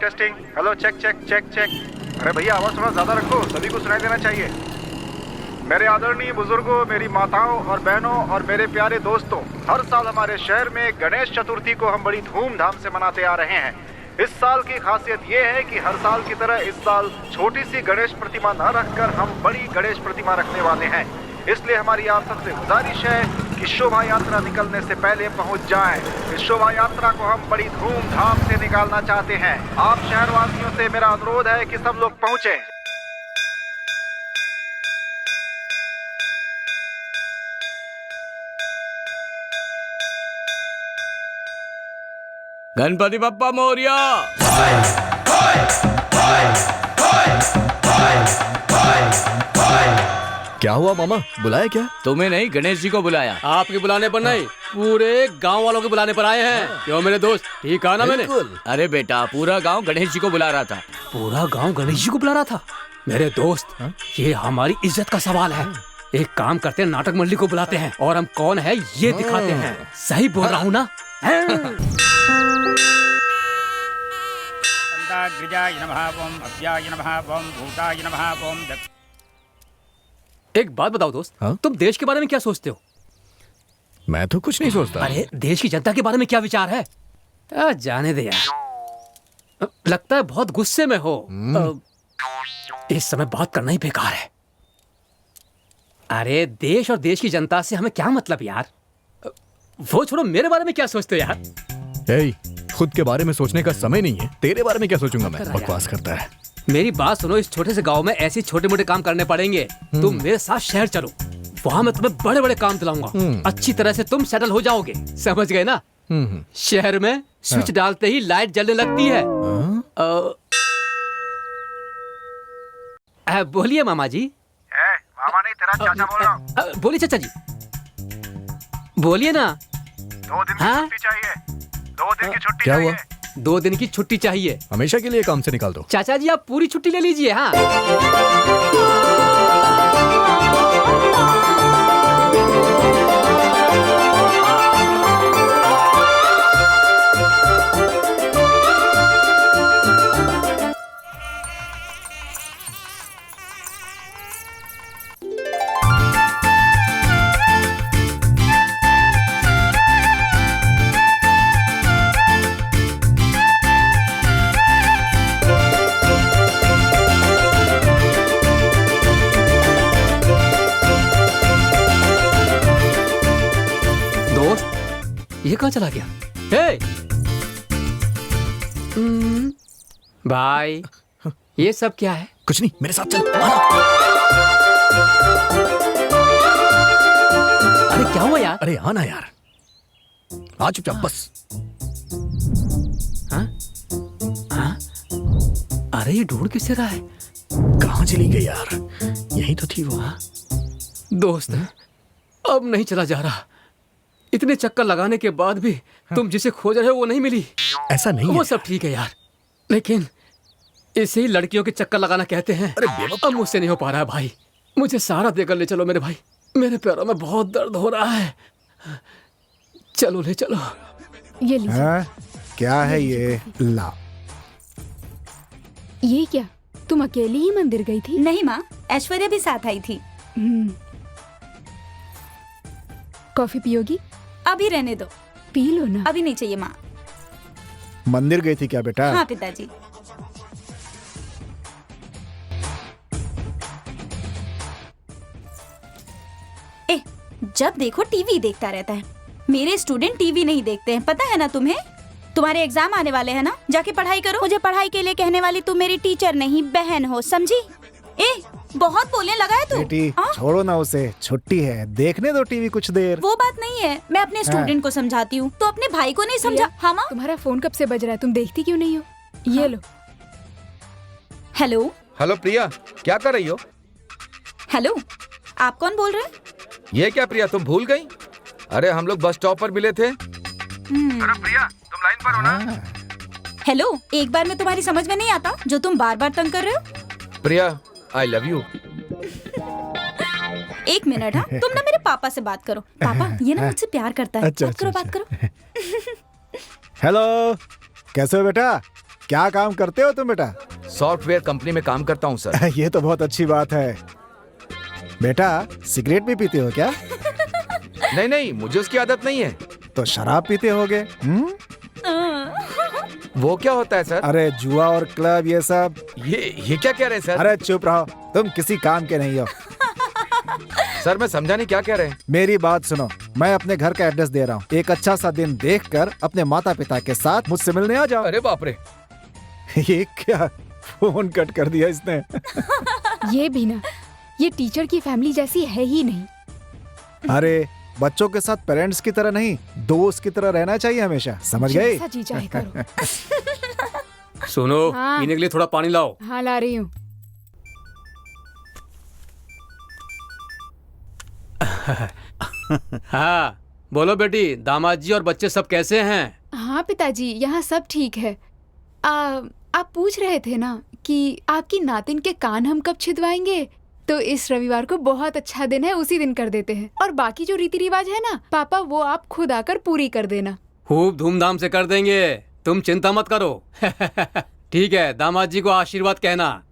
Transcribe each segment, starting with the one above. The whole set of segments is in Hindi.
Testing. Hello check check check check. अरे भैया आवाज थोड़ा ज्यादा रखो, सभी को सुनाई देना चाहिए। मेरे आदरणीय बुजुर्गों, मेरी माताओं और बहनों और मेरे प्यारे दोस्तों, हर साल हमारे शहर में गणेश चतुर्थी को हम बड़ी धूमधाम से मनाते आ रहे हैं। इस साल की खासियत ये है कि हर साल की तरह इस साल छोटी सी गणेश प्रतिमा न रखकर हम बड़ी गणेश प्रतिमा रखने वाले हैं। इसलिए हमारी आप सबसे गुजारिश है कि शोभा यात्रा निकलने से पहले पहुंच जाएं। इस शोभा यात्रा को हम बड़ी धूमधाम से निकालना चाहते हैं। आप शहरवासियों से मेरा अनुरोध है कि सब लोग पहुंचे। गणपति बप्पा मोरिया। क्या हुआ मामा, बुलाया क्या? तुम्हें नहीं, गणेश जी को बुलाया। आपके बुलाने पर नहीं, पूरे गांव वालों के बुलाने पर आए हैं। क्यों मेरे दोस्त, ठीक कहा ना मैंने? अरे बेटा, पूरा गांव गणेश जी को बुला रहा था। पूरा गांव गणेश जी को बुला रहा था? मेरे दोस्त, ये हमारी इज्जत का सवाल है। एक काम करते हैं, नाटक मंडली को बुलाते हैं और हम कौन है ये दिखाते हैं। सही बोल रहा हूँ ना? एक बात बताओ दोस्त, तुम देश के बारे में क्या सोचते हो? मैं तो कुछ नहीं सोचता। अरे देश की जनता के बारे में क्या विचार है? जाने दे यार। लगता है बहुत गुस्से में हो। इस समय बात करना ही बेकार है। अरे देश और देश की जनता से हमें क्या मतलब यार? वो छोड़ो, मेरे बारे में क्या सोचते हो यार? खुद के बारे में सोचने का समय नहीं है, तेरे बारे में क्या सोचूंगा मैं? बकवास करता है। मेरी बात सुनो, इस छोटे से गांव में ऐसे छोटे मोटे काम करने पड़ेंगे। तुम मेरे साथ शहर चलो, वहाँ मैं तुम्हें बड़े बड़े काम दिलाऊंगा। अच्छी तरह से तुम सेटल हो जाओगे, समझ गए ना? शहर में स्विच डालते ही लाइट जलने लगती है। बोलिए मामा जी। मामा नहीं, तेरा चाचा बोल रहा हूँ। बोलिए चाचा जी, बोलिए ना। 2 दिन की छुट्टी चाहिए। 2 दिन की छुट्टी क्या हुआ? 2 दिन की छुट्टी चाहिए? हमेशा के लिए काम से निकाल दो। चाचा जी आप पूरी छुट्टी ले लीजिए। हाँ ये कहाँ चला गया? हे! भाई ये सब क्या है? कुछ नहीं, मेरे साथ चल। अरे क्या हुआ यार? अरे आना यार, आ चुपचाप बस। अरे ये ढूंढ किससे रहा है? कहाँ चली गई यार? यही तो थी वो। दोस्त अब नहीं चला जा रहा। इतने चक्कर लगाने के बाद भी तुम जिसे खोज रहे हो वो नहीं मिली। ऐसा नहीं वो है। सब ठीक है यार, लेकिन इसे ही लड़कियों के चक्कर लगाना कहते हैं। अब मुझसे नहीं हो पा रहा है भाई। मुझे सहारा देकर ले चलो मेरे भाई। मेरे पैरों में बहुत दर्द हो रहा है। चलो ले चलो। ये लीजिए। क्या है ये? ला। ये क्या, तुम अकेली ही मंदिर गई थी? नहीं माँ, ऐश्वर्या भी साथ आई थी। कॉफी पियोगी? अभी रहने दो। पी लो ना। अभी नहीं चाहिए माँ। मंदिर गई थी क्या बेटा? हाँ पिताजी। जब देखो टीवी देखता रहता है। मेरे स्टूडेंट टीवी नहीं देखते हैं, पता है ना तुम्हें? तुम्हारे एग्जाम आने वाले हैं ना, जाके पढ़ाई करो। मुझे पढ़ाई के लिए कहने वाली तुम मेरी टीचर नहीं बहन हो, समझी? बहुत बोलने लगा है तू। बेटी छोड़ो ना उसे, छुट्टी है, देखने दो टीवी कुछ देर। वो बात नहीं है, मैं अपने स्टूडेंट को समझाती हूँ, तो अपने भाई को नहीं समझा? हाँ माँ। तुम्हारा फोन कब से बज रहा है, तुम देखती क्यों नहीं हो? ये लो। हेलो हेलो प्रिया, क्या कर रही हो? हेलो, आप कौन बोल रहे हैं? ये क्या प्रिया, तुम भूल गई? अरे हम लोग बस स्टॉप पर मिले थे। अरे प्रिया, तुम लाइन पर हो ना? हेलो, एक बार में तुम्हारी समझ में नहीं आता जो तुम बार बार तंग कर रहे हो? प्रिया आई लव यू। एक मिनट। हाँ, तुम ना मेरे पापा से बात करो। पापा ये ना मुझसे प्यार करता है। अच्छा, बात करो, अच्छा, बात करो। हेलो, कैसे हो बेटा? क्या काम करते हो तुम बेटा? सॉफ्टवेयर कंपनी में काम करता हूँ सर। ये तो बहुत अच्छी बात है। बेटा सिगरेट भी पीते हो क्या? नहीं नहीं, मुझे उसकी आदत नहीं है। तो शराब पीते होगे? वो क्या होता है सर? अरे जुआ और क्लब ये सब। ये क्या कह रहे हैं सर? अरे चुप रहो, तुम किसी काम के नहीं हो। सर मैं समझा नहीं, क्या कह रहे हैं? मेरी बात सुनो, मैं अपने घर का एड्रेस दे रहा हूँ। एक अच्छा सा दिन देखकर अपने माता पिता के साथ मुझसे मिलने आ जाओ। अरे बाप रे। ये क्या, फोन कट कर दिया इसने। ये भी ना, ये टीचर की फैमिली जैसी है ही नहीं। अरे बच्चों के साथ पेरेंट्स की तरह नहीं, दोस्त की तरह रहना चाहिए हमेशा, समझ गए? जैसा जी चाहे करो। सुनो, हाँ। पीने के लिए थोड़ा पानी लाओ। हाँ ला रही हूँ। हाँ बोलो बेटी, दामाद जी और बच्चे सब कैसे हैं? हाँ पिताजी, यहाँ सब ठीक है। आप पूछ रहे थे ना कि आपकी नातिन के कान हम कब छिदवाएंगे, तो इस रविवार को बहुत अच्छा दिन है, उसी दिन कर देते हैं। और बाकी जो रीति रिवाज है ना पापा, वो आप खुद आकर पूरी कर देना। खूब धूमधाम से कर देंगे, तुम चिंता मत करो। ठीक है, दामाद जी को आशीर्वाद कहना।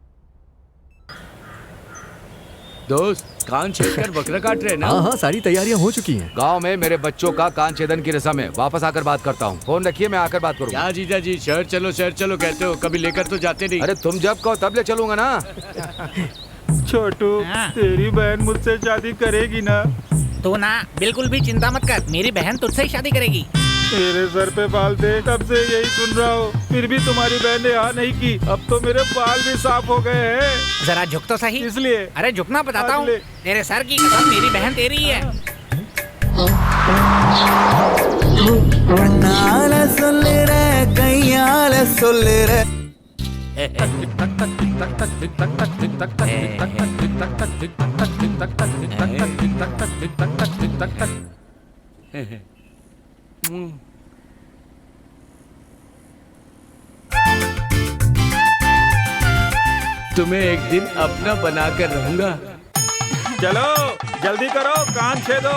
दोस्त, कान छेद कर बकरा काट रहे हैं ना? हाँ हाँ, सारी तैयारियां हो चुकी हैं। गांव में मेरे बच्चों का कान छेदन की रस्म है। वापस आकर बात करता हूँ। फोन रखिए, मैं आकर बात करूँगा। क्या जीजा जी, शहर चलो कहते हो, कभी लेकर तो जाते नहीं। अरे तुम जब कहो तब ले चलूंगा ना। छोटू, तेरी बहन मुझसे शादी करेगी ना? तू ना बिल्कुल भी चिंता मत कर, मेरी बहन तुझसे ही शादी करेगी। मेरे सर पे बाल थे, तब से यही सुन रहा हूँ, फिर भी तुम्हारी बहन ने हाँ नहीं की। अब तो मेरे बाल भी साफ हो गए हैं। जरा झुक तो सही। इसलिए अरे झुकना बताता हूँ, तेरे सर की कसम, मेरी बहन तेरी है। तुम्हें एक दिन अपना बनाकर रहूंगा। चलो जल्दी करो, कान छेदो।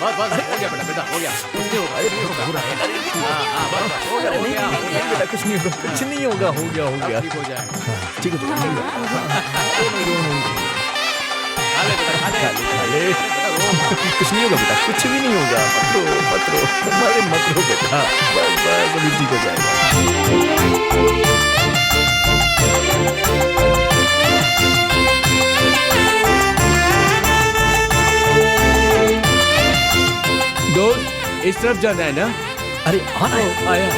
बस बस, हो गया बेटा, हो गया। बेटा कुछ नहीं होगा, कुछ नहीं होगा, हो गया हो गया। ठीक हो जाएगा। ठीक है, कुछ नहीं होगा बेटा, कुछ भी नहीं होगा। मत रो, अरे मत रो बेटा, बस बस अभी ठीक हो जाएगा। दोस्त, इस तरफ जाना है ना? अरे आना है। आया।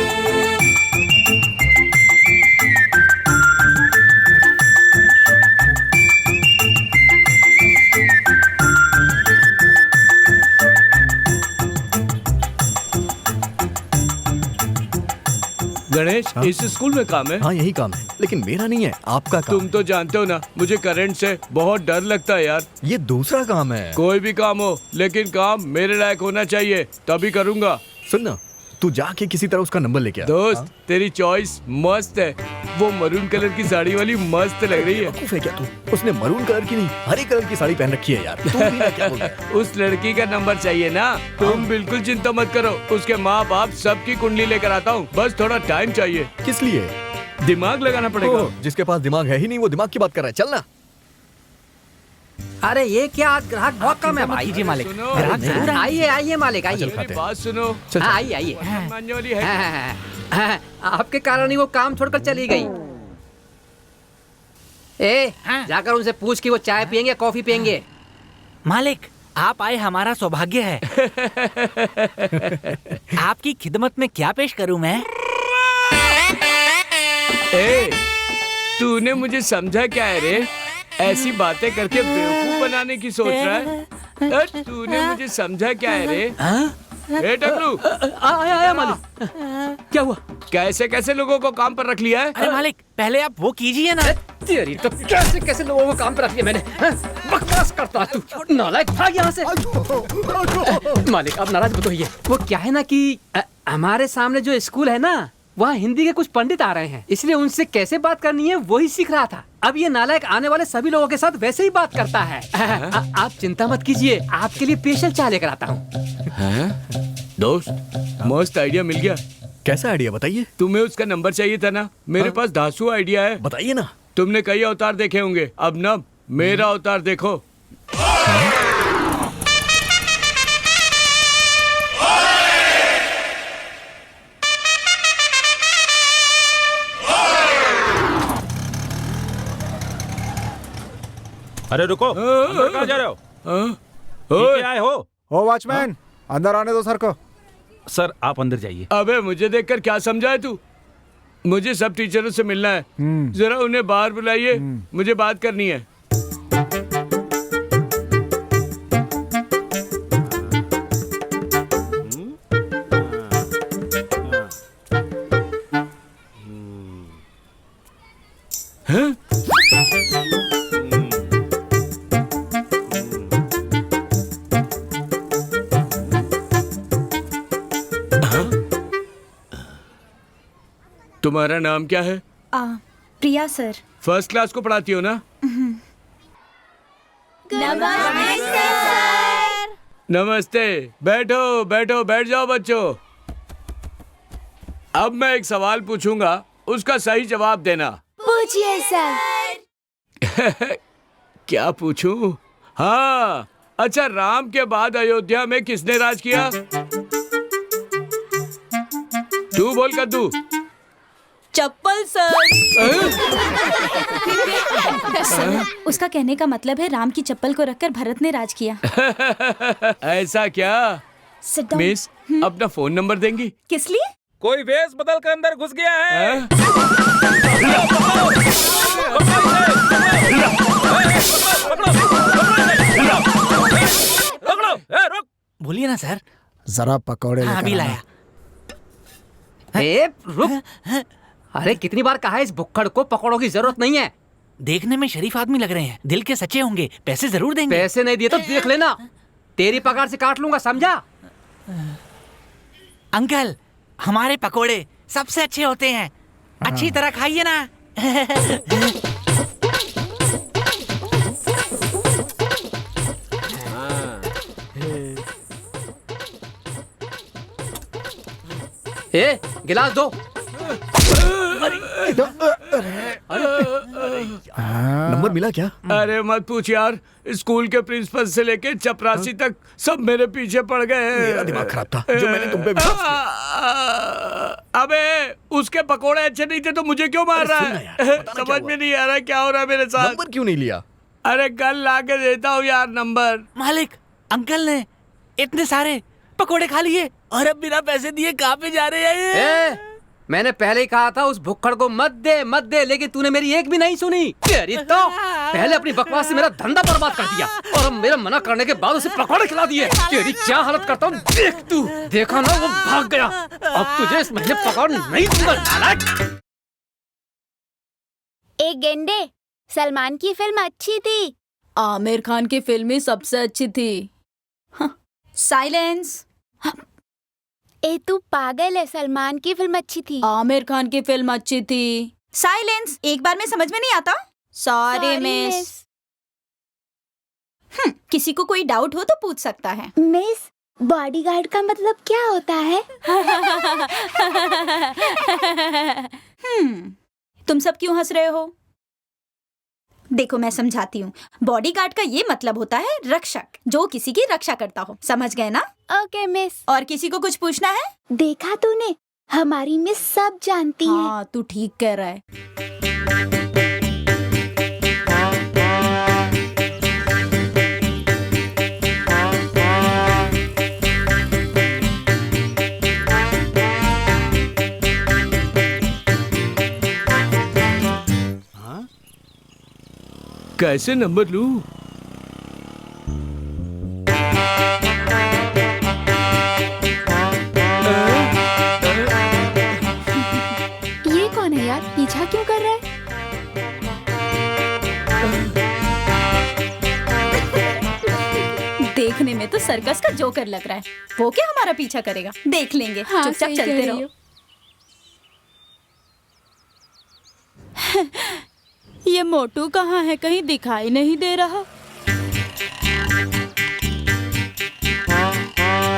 गणेश, इस स्कूल में काम है? हाँ यही काम है, लेकिन मेरा नहीं है, आपका काम। तुम तो जानते हो ना, मुझे करंट से बहुत डर लगता है यार। ये दूसरा काम है। कोई भी काम हो, लेकिन काम मेरे लायक होना चाहिए, तभी करूँगा। सुन ना, तू जाके किसी तरह उसका नंबर लेके आ। दोस्त, तेरी चॉइस मस्त है। वो मरून कलर की साड़ी वाली मस्त लग रही है। बेवकूफ है क्या तू? उसने मरून कलर की नहीं, हरे कलर की साड़ी पहन रखी है यार। तू भी ना क्या बोल रहा है? उस लड़की का नंबर चाहिए ना? तुम बिल्कुल चिंता मत करो, उसके माँ बाप सबकी कुंडली लेकर आता हूँ, बस थोड़ा टाइम चाहिए। किस लिए? दिमाग लगाना पड़ेगा। ओह, जिसके पास दिमाग है ही नहीं, वो दिमाग की बात कर रहा है। चलना। अरे ये क्या, आज ग्राहक बहुत कम है भाई। जी मालिक, सुनो। ग्राहक जरूर आइए, आइए मालिक, आइए। मेरी बात सुनो। हाँ, आइए आइए। मानने वाली है। आपके कारण ही वो काम छोड़कर चली गई। जाकर उनसे पूछ कि वो चाय पियेंगे या कॉफी पियेंगे। मालिक, आप आए हमारा सौभाग्य है। आपकी खिदमत में क्या पेश करूं मैं? तूने मुझे समझा क्या है रे? ऐसी बातें करके बेवकूफ बनाने की सोच रहा है? तूने मुझे समझा क्या है रे? टकलू, आया मालिक। क्या हुआ? कैसे कैसे लोगों को काम पर रख लिया है? अरे मालिक, पहले आप वो कीजिए ना। तेरी तो कैसे कैसे लोगों को काम पर रख लिया मैंने। बकवास करता तू, नालायक, भाग यहाँ से। मालिक, अब नाराज मत होइए। वो क्या है ना कि हमारे सामने जो स्कूल है ना, वहाँ हिंदी के कुछ पंडित आ रहे हैं, इसलिए उनसे कैसे बात करनी है वही सीख रहा था। अब ये नालायक आने वाले सभी लोगों के साथ वैसे ही बात करता है। आप चिंता मत कीजिए, आपके लिए स्पेशल चाय लेकर आता हूँ। दोस्त मस्त आइडिया मिल गया। कैसा आइडिया बताइए? तुम्हें उसका नंबर चाहिए था ना, मेरे पास धांसू आइडिया है। बताइए ना। तुमने कई अवतार देखे होंगे, अब ना मेरा अवतार देखो। अरे रुको, अंदर कहाँ जा रहे हो? नीचे आए हो? ओ वॉचमैन, अंदर आने दो सर को। सर आप अंदर जाइए। अबे मुझे देखकर क्या समझा है तू? मुझे सब टीचरों से मिलना है, जरा उन्हें बाहर बुलाइए, मुझे बात करनी है। हैं? तुम्हारा नाम क्या है? प्रिया सर। फर्स्ट क्लास को पढ़ाती हो ना? नमस्ते सर। नमस्ते, बैठो बैठो, बैठ जाओ बच्चों। अब मैं एक सवाल पूछूंगा, उसका सही जवाब देना। पूछिए सर। क्या पूछूं? हाँ, अच्छा, राम के बाद अयोध्या में किसने राज किया? तू बोल कद्दू। चप्पल सर। सर, उसका कहने का मतलब है राम की चप्पल को रखकर भरत ने राज किया। ऐसा क्या? मिस, अपना फोन नंबर देंगी? किस लिए? कोई वेश बदल कर अंदर घुस गया है। बोलिए ना सर। जरा पकौड़े हाँ, अभी लाया। रुक। अरे कितनी बार कहा है, इस भुक्खड़ को पकौड़ों की जरूरत नहीं है। देखने में शरीफ आदमी लग रहे हैं, दिल के सच्चे होंगे, पैसे जरूर देंगे। पैसे नहीं दिए तो देख लेना, तेरी पगार से काट लूंगा, समझा? अंकल, हमारे पकोड़े सबसे अच्छे होते हैं, अच्छी तरह खाइए ना। ए, गिलास दो। नंबर मिला क्या? अरे मत पूछ यार, स्कूल के प्रिंसिपल से लेके चपरासी तक सब मेरे पीछे पड़ गए हैं। मेरा दिमाग खराब था, जो मैंने तुम पे विश्वास किया। अबे उसके पकोड़े अच्छे नहीं थे तो मुझे क्यों मार रहा है? समझ में नहीं आ रहा क्या हो रहा है मेरे साथ। नंबर क्यों नहीं लिया? अरे कल ला के देता हूँ यार नंबर। मालिक, अंकल ने इतने सारे पकोड़े खा लिए और अब बिना पैसे दिए कहाँ पे जा रहे हैं ये? मैंने पहले ही कहा था उस भुक्खड़ को मत दे, लेकिन तूने मेरी एक भी नहीं सुनी। तेरी तो पहले अपनी बकवास से मेरा धंधा बर्बाद कर दिया और अब मेरा मना करने के बाद उसे पकौड़े खिला दिए। तेरी क्या हालत करता हूँ देख तू। देखा ना, वो भाग गया। अब तुझे इस महीने पकौड़े नहीं दूंगा नालायक। एक गेंडे, सलमान की फिल्म अच्छी थी, आमिर खान की फिल्म सबसे अच्छी थी। साइलेंस। ए तू पागल है, सलमान की फिल्म अच्छी थी। आमिर खान की फिल्म अच्छी थी। साइलेंस। एक बार में समझ में नहीं आता। Sorry miss. किसी को कोई डाउट हो तो पूछ सकता है। मिस, बॉडीगार्ड का मतलब क्या होता है? तुम सब क्यों हंस रहे हो? देखो मैं समझाती हूँ। बॉडीगार्ड का ये मतलब होता है रक्षक, जो किसी की रक्षा करता हो। समझ गए ना? Okay miss. और किसी को कुछ पूछना है? देखा तूने, हमारी मिस सब जानती है। हाँ, तू ठीक कह रहा है। कैसे नंबर लूं? ये कौन है यार, पीछा क्यों कर रहा है? देखने में तो सर्कस का जोकर लग रहा है, वो क्या हमारा पीछा करेगा? देख लेंगे। हाँ, चुपचाप सही चलते कह रहो। रही हो। ये मोटू कहाँ है? कहीं दिखाई नहीं दे रहा।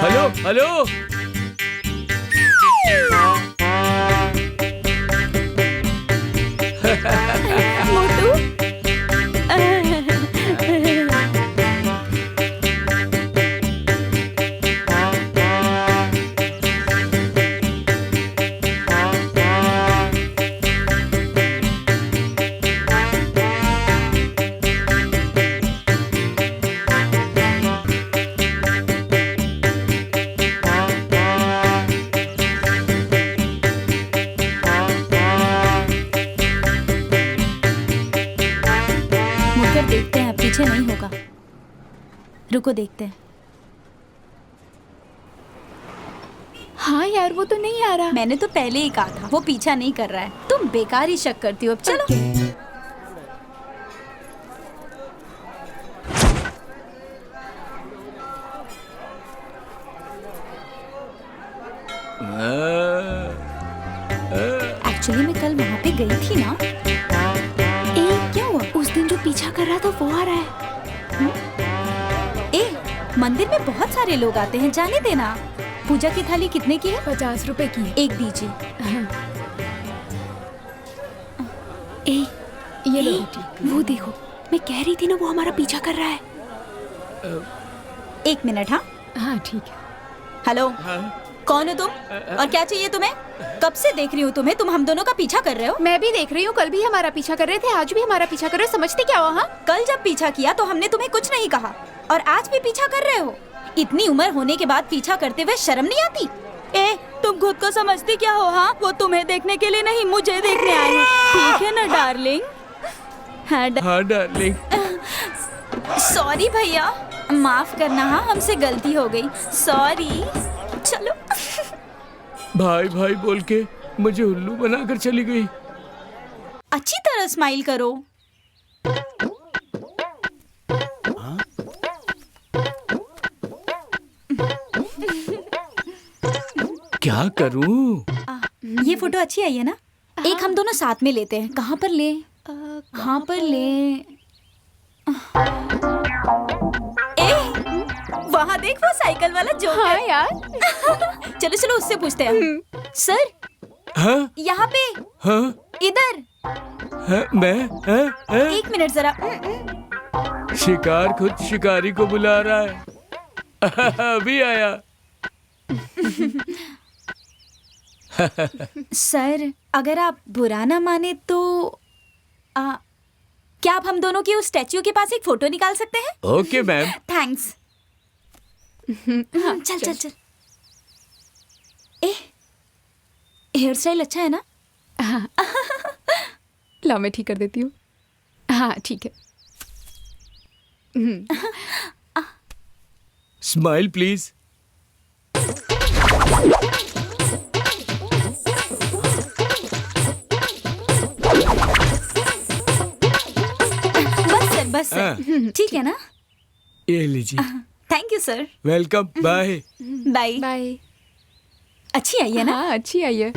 Hello hello. मोटू देखते हैं, पीछे नहीं होगा। रुको देखते हैं। हाँ यार, वो तो नहीं आ रहा। मैंने तो पहले ही कहा था वो पीछा नहीं कर रहा है। तुम बेकार ही शक करती हो। अब चलो। एक्चुअली मैं कल वहाँ पे गई थी ना। क्या हुआ? उस दिन जो पीछा कर रहा था वो आ रहा है। मंदिर में बहुत सारे लोग आते हैं, जाने देना। पूजा की थाली कितने की है? 50 रुपए की। एक दीजिए। ये लो बेटी। वो देखो, मैं कह रही थी ना, वो हमारा पीछा कर रहा है। 1 मिनट। हाँ हाँ ठीक है। हेलो। कौन हो तुम और क्या चाहिए तुम्हें? कब से देख रही हूँ तुम्हें, तुम हम दोनों का पीछा कर रहे हो। मैं भी देख रही हूँ, कल भी हमारा पीछा कर रहे थे, आज भी हमारा पीछा कर रहे हो। समझते क्या हो? हाँ, कल जब पीछा किया तो हमने तुम्हें कुछ नहीं कहा और आज भी पीछा कर रहे हो। इतनी उम्र होने के बाद पीछा करते हुए शर्म नहीं आती? तुम खुद को समझती क्या हो? हाँ, वो तुम्हें देखने के लिए नहीं, मुझे देखने आए हैं। ठीक है ना डार्लिंग? हाँ डार्लिंग। सॉरी भैया, माफ करना। हाँ, हमसे गलती हो गई। सॉरी। चलो। भाई भाई बोल के मुझे उल्लू बनाकर चली गई। अच्छी तरह स्माइल करो। क्या करूं? ये फोटो अच्छी आई है ना? एक हम दोनों साथ में लेते हैं। कहाँ पर ले? कहाँ पर ले? वहाँ देख, वो साइकिल वाला जो। हाँ यार। चलो चलो उससे पूछते हैं। सर। हाँ? यहाँ पे। हाँ? इधर। हाँ? मैं? हाँ? हाँ? 1 मिनट जरा। शिकार खुद शिकारी को बुला रहा है। अभी आया। सर, अगर आप बुरा ना माने तो क्या आप हम दोनों की उस स्टैच्यू के पास एक फोटो निकाल सकते हैं? Okay ma'am. थैंक्स। चल चल चल। हेयर स्टाइल अच्छा है ना? हाँ। ला मैं ठीक कर देती हूँ। हाँ ठीक है। Smile please. बस ठीक है ना? ये लीजिए। Thank you sir. Welcome. Bye bye bye. अच्छी आई है ना? हाँ अच्छी आई है।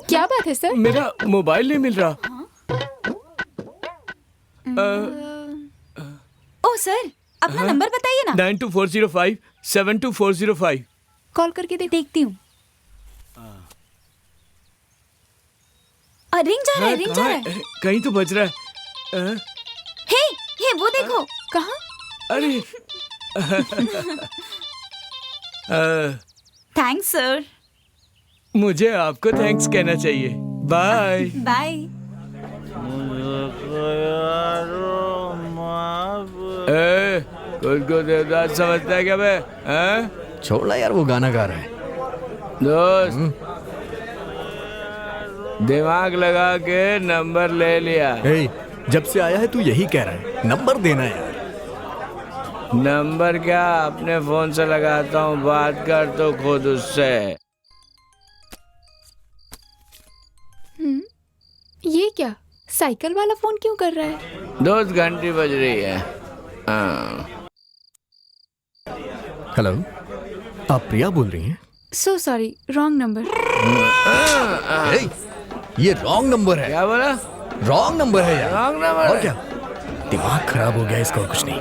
क्या बात है सर? मेरा मोबाइल नहीं मिल रहा। ओ सर, अपना नंबर बताइए ना। 9240572405। कॉल करके देखती हूँ। रिंग जा रहा है, रिंग जा रहा है। कहीं तो बज रहा है। हे वो देखो। कहाँ? अरे। Thanks sir. मुझे आपको थैंक्स कहना चाहिए। Bye bye. खुद को देवदास समझता है क्या बे? छोड़ना यार, वो गाना गा रहा है। दोस्त, दिमाग लगा के नंबर ले लिया। जब से आया है तू यही कह रहा है, नंबर देना यार। नंबर क्या, अपने फोन से लगाता हूँ, बात कर तो खुद उससे। ये क्या, साइकिल वाला फोन क्यों कर रहा है? दोस्त, घंटी बज रही है। हेलो, आप प्रिया बोल रही हैं? So sorry, wrong number. ये रॉन्ग नंबर है। क्या बोला? रॉन्ग नंबर है यार। रॉन्ग नंबर और है। क्या, दिमाग खराब हो गया इसका, और कुछ नहीं।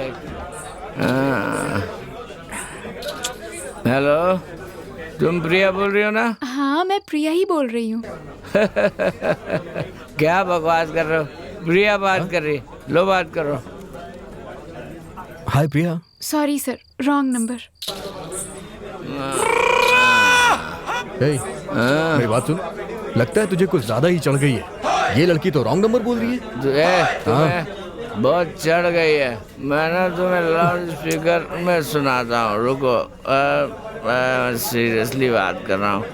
हेलो, तुम प्रिया बोल रही हो ना? हाँ, मैं प्रिया ही बोल रही हूँ। क्या बकवास कर रहे हो? प्रिया बात कर रही, लो बात करो। Hi Priya. Sorry sir, wrong number. मेरी बात सुन, लगता है तुझे कुछ ज्यादा ही चढ़ गई है। ये लड़की तो रॉन्ग नंबर बोल रही है। तुम्हें बहुत चढ़ गई है। मैं ना तुम्हें लाउड स्पीकर में सुनाता हूँ, रुको। सीरियसली बात कर रहा हूँ।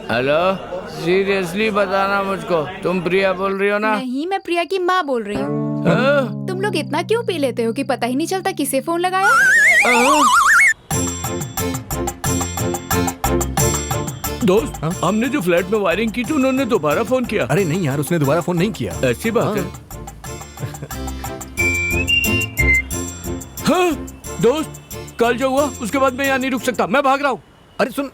हेलो, सीरियसली बताना मुझको, तुम प्रिया बोल रही हो ना? नहीं, मैं प्रिया की माँ बोल रही हूँ। तुम लोग इतना क्यों पी लेते हो कि पता ही नहीं चलता किसे फोन लगाया? दोस्त, हमने जो फ्लैट में वायरिंग की थी, उन्होंने दोबारा फोन किया। अरे नहीं यार, उसने दोबारा फोन नहीं किया। ऐसी बात है। हाँ, दोस्त, कल जो हुआ उसके बाद मैं यहाँ नहीं रुक सकता, मैं भाग रहा हूँ। अरे सुन,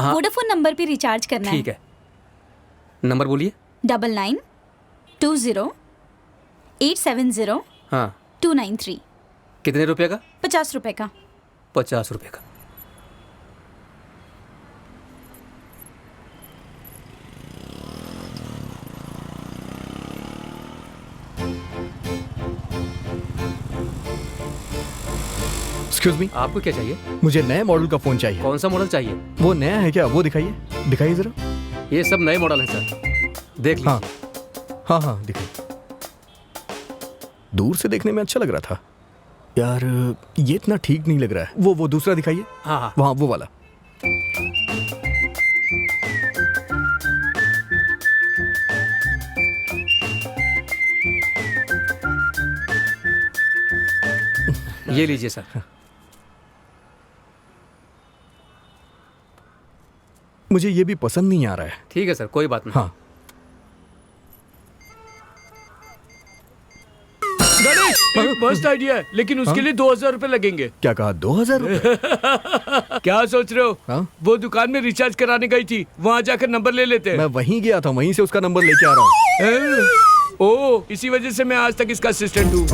वोडाफोन नंबर पे रिचार्ज करना है। ठीक है, नंबर बोलिए। 9920870870 हाँ, 293। कितने रुपए का? 50 रुपए का। 50 रुपए का। एक्सक्यूज मी, आपको क्या चाहिए? मुझे नए मॉडल का फोन चाहिए। कौन सा मॉडल चाहिए? वो नया है क्या? वो दिखाइए, दिखाइए जरा। ये सब नए मॉडल हैं सर, देख लीजिए। हाँ हाँ हाँ, दिखाइए। दूर से देखने में अच्छा लग रहा था यार, ये इतना ठीक नहीं लग रहा है। वो दूसरा दिखाइए। हाँ हाँ, वहाँ वो वाला। ये लीजिए सर। मुझे ये भी पसंद नहीं आ रहा है। ठीक है सर, कोई बात नहीं। हाँ, गणेश, एक मस्त आइडिया है, लेकिन उसके लिए 2000 रुपए लगेंगे। क्या कहा? 2000 रुपए? क्या सोच रहे हो? हाँ? वो दुकान में रिचार्ज कराने गई थी, वहाँ जाकर नंबर ले लेते हैं। मैं वहीं गया था, वहीं से उसका नंबर लेके आ रहा हूँ। ओह, इसी वजह से मैं आज तक इसका असिस्टेंट हूँ।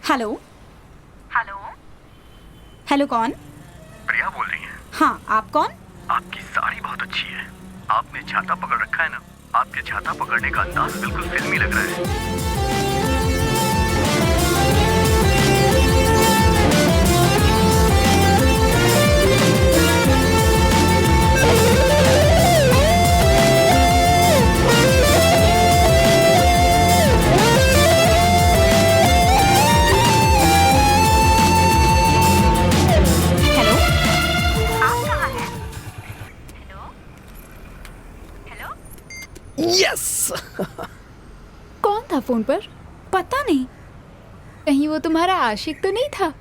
हेलो हेलो हेलो, कौन? प्रिया बोल रही हैं? हाँ, आप कौन? आपकी साड़ी बहुत अच्छी है। आपने छाता पकड़ रखा है ना, आपके छाता पकड़ने का अंदाज बिल्कुल फिल्मी लग रहा है। यस। कौन था फोन पर? पता नहीं। कहीं वो तुम्हारा आशिक तो नहीं था?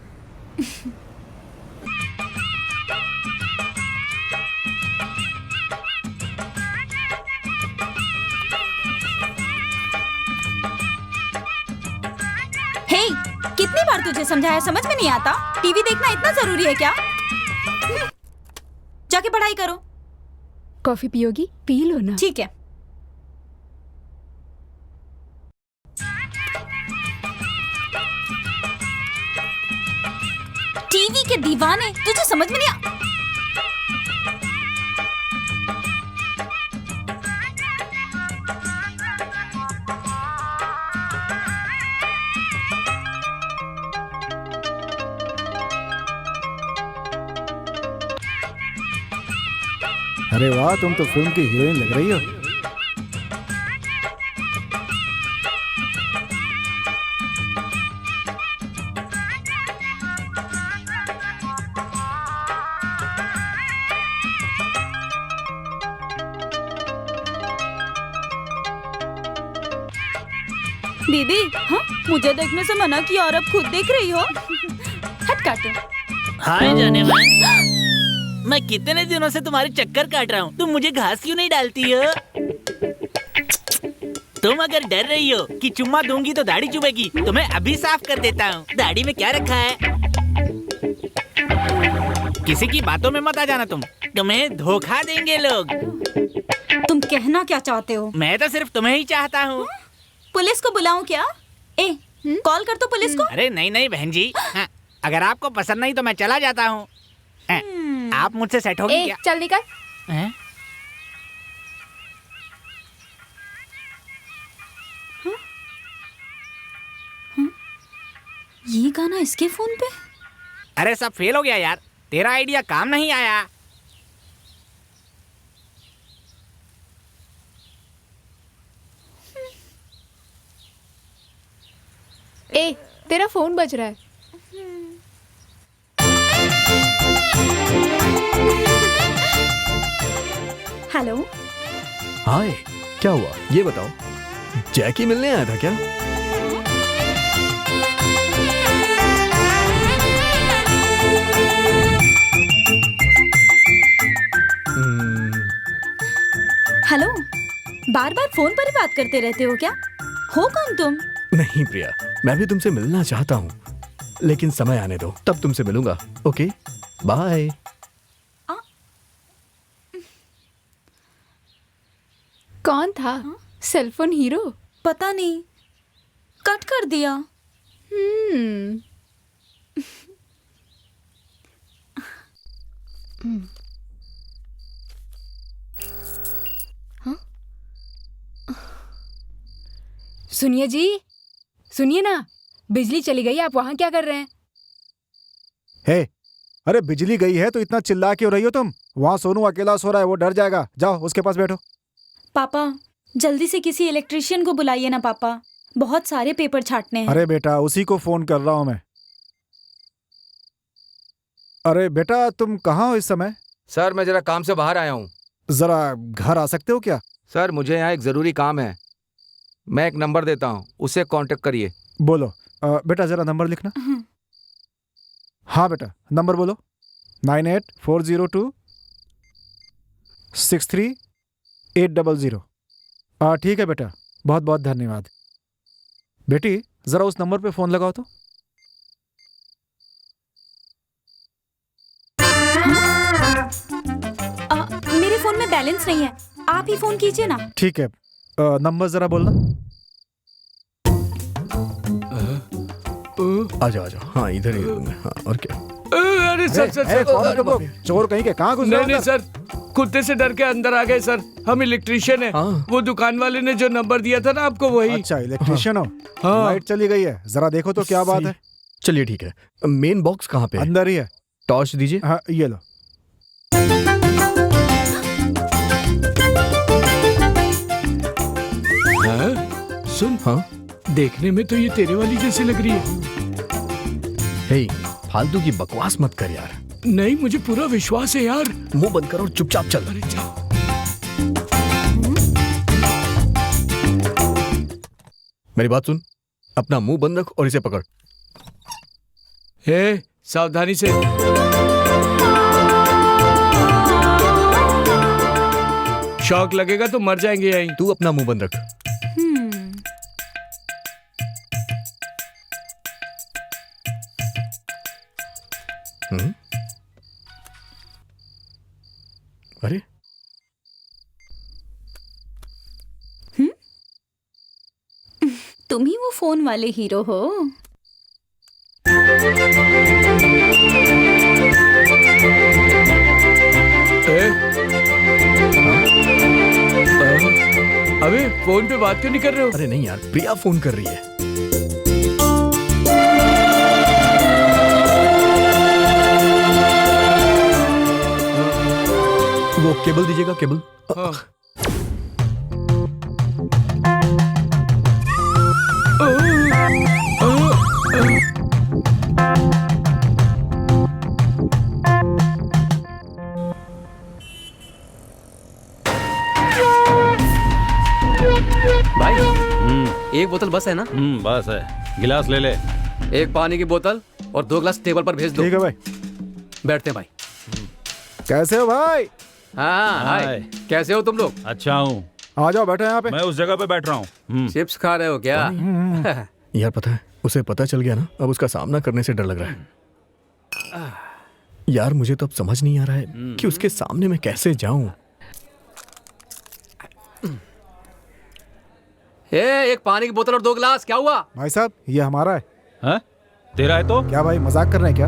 हे, कितनी बार तुझे समझाया, समझ में नहीं आता? टीवी देखना इतना जरूरी है क्या? जाके पढ़ाई करो। कॉफी पियोगी? पी लो ना। ठीक है। टीवी के दीवाने, तुझे समझ में नहीं अरे वाह, तुम तो फिल्म की हीरोइन लग रही हो। दीदी? हाँ, मुझे देखने से मना किया और अब खुद देख रही हो। हट काटो। हाय जाने मन, मैं कितने दिनों से तुम्हारे चक्कर काट रहा हूँ, तुम मुझे घास क्यों नहीं डालती हो? तुम अगर डर रही हो कि चुम्मा दूंगी तो दाढ़ी चुभेगी, तो मैं अभी साफ कर देता हूँ। दाढ़ी में क्या रखा है? किसी की बातों में मत आ जाना तुम, तुम्हें धोखा देंगे लोग। तुम कहना क्या चाहते हो? मैं तो सिर्फ तुम्हें ही चाहता हूँ। पुलिस को बुलाऊं क्या? कॉल कर तो पुलिस को। अरे नहीं नहीं बहन जी, हाँ, अगर आपको पसंद नहीं तो मैं चला जाता हूँ। आप मुझसे सेट होगी क्या? चल निकल। ये गाना इसके फोन पे? अरे सब फेल हो गया यार, तेरा आइडिया काम नहीं आया। तेरा फोन बज रहा है। हेलो। हाय, क्या हुआ ये बताओ, जैकी मिलने आया था क्या? हेलो, बार बार फोन पर ही बात करते रहते हो क्या? हो कौन तुम? नहीं प्रिया, मैं भी तुमसे मिलना चाहता हूँ, लेकिन समय आने दो, तब तुमसे मिलूंगा। Okay, bye. कौन था? Cellphone hero? पता नहीं, कट कर दिया। सुनिए जी, सुनिए ना, बिजली चली गई, आप वहां क्या कर रहे हैं? हे, अरे बिजली गई है तो इतना चिल्ला क्यों रही हो तुम? वहाँ सोनू अकेला सो रहा है, वो डर जाएगा। जाओ उसके पास बैठो। पापा, जल्दी से किसी इलेक्ट्रिशियन को बुलाइए ना पापा, बहुत सारे पेपर छाटने हैं। अरे बेटा, उसी को फोन कर रहा हूँ मैं। अरे बेटा, तुम कहाँ हो इस समय? सर मैं जरा काम से बाहर आया हूँ। जरा घर आ सकते हो क्या? सर मुझे यहाँ एक जरूरी काम है, मैं एक नंबर देता हूँ, उससे कांटेक्ट करिए। बोलो। बेटा जरा नंबर लिखना। हाँ बेटा, नंबर बोलो। 9840263800। ठीक है बेटा, बहुत बहुत धन्यवाद। बेटी जरा उस नंबर पे फोन लगाओ तो। मेरे फोन में बैलेंस नहीं है, आप ही फोन कीजिए ना। ठीक है, नंबर जरा बोलना। आ जाओ आ जाओ, हाँ इधर ही हूँ मैं। हाँ, और क्या? अरे सर सर सर, चोर कहीं के कहाँ घुस नहीं नहीं सर, कुत्ते से डर के अंदर आ गए सर। हम इलेक्ट्रिशियन हैं। वो दुकान वाले ने जो नंबर दिया था ना आपको, वही। अच्छा, इलेक्ट्रिशियन हो? हाँ। लाइट चली गई है, जरा देखो तो क्या बात है। चलिए ठीक है, मेन बॉक्स कहाँ पे है? अंदर ही है। टॉर्च दीजिए। हाँ ये लो। सुन, हाँ देखने में तो ये तेरे वाली जैसी लग रही है। हे, फालतू की बकवास मत कर यार। नहीं, मुझे पूरा विश्वास है यार। मुंह बंद कर और चुपचाप चल। अरे जा। मेरी बात सुन, अपना मुंह बंद रख और इसे पकड़। हे, सावधानी से। शॉक लगेगा तो मर जाएंगे यहीं। तू अपना मुंह बंद रख। अरे तुम ही वो फोन वाले हीरो हो। अबे फोन पे बात क्यों नहीं कर रहे हो? अरे नहीं यार, प्रिया फोन कर रही है। वो केबल दीजिएगा, केबल। भाई एक बोतल बस है ना? बस है। गिलास ले ले। एक पानी की बोतल और 2 गिलास टेबल पर भेज दो। ठीक है भाई। बैठते हैं भाई। कैसे हो भाई? हाँ हाय। कैसे हो तुम लोग? अच्छा हूँ। आ जाओ, बैठो यहाँ पे। मैं उस जगह पे बैठ रहा हूँ। चिप्स खा रहे हो क्या? यार पता है, उसे पता चल गया ना, अब उसका सामना करने से डर लग रहा है। यार मुझे तो अब समझ नहीं आ रहा है कि उसके सामने मैं कैसे जाऊं। एक पानी की बोतल और 2 गिलास। क्या हुआ भाई साहब? ये हमारा है। हाँ? तेरा है तो? क्या भाई, मजाक कर रहे हैं क्या?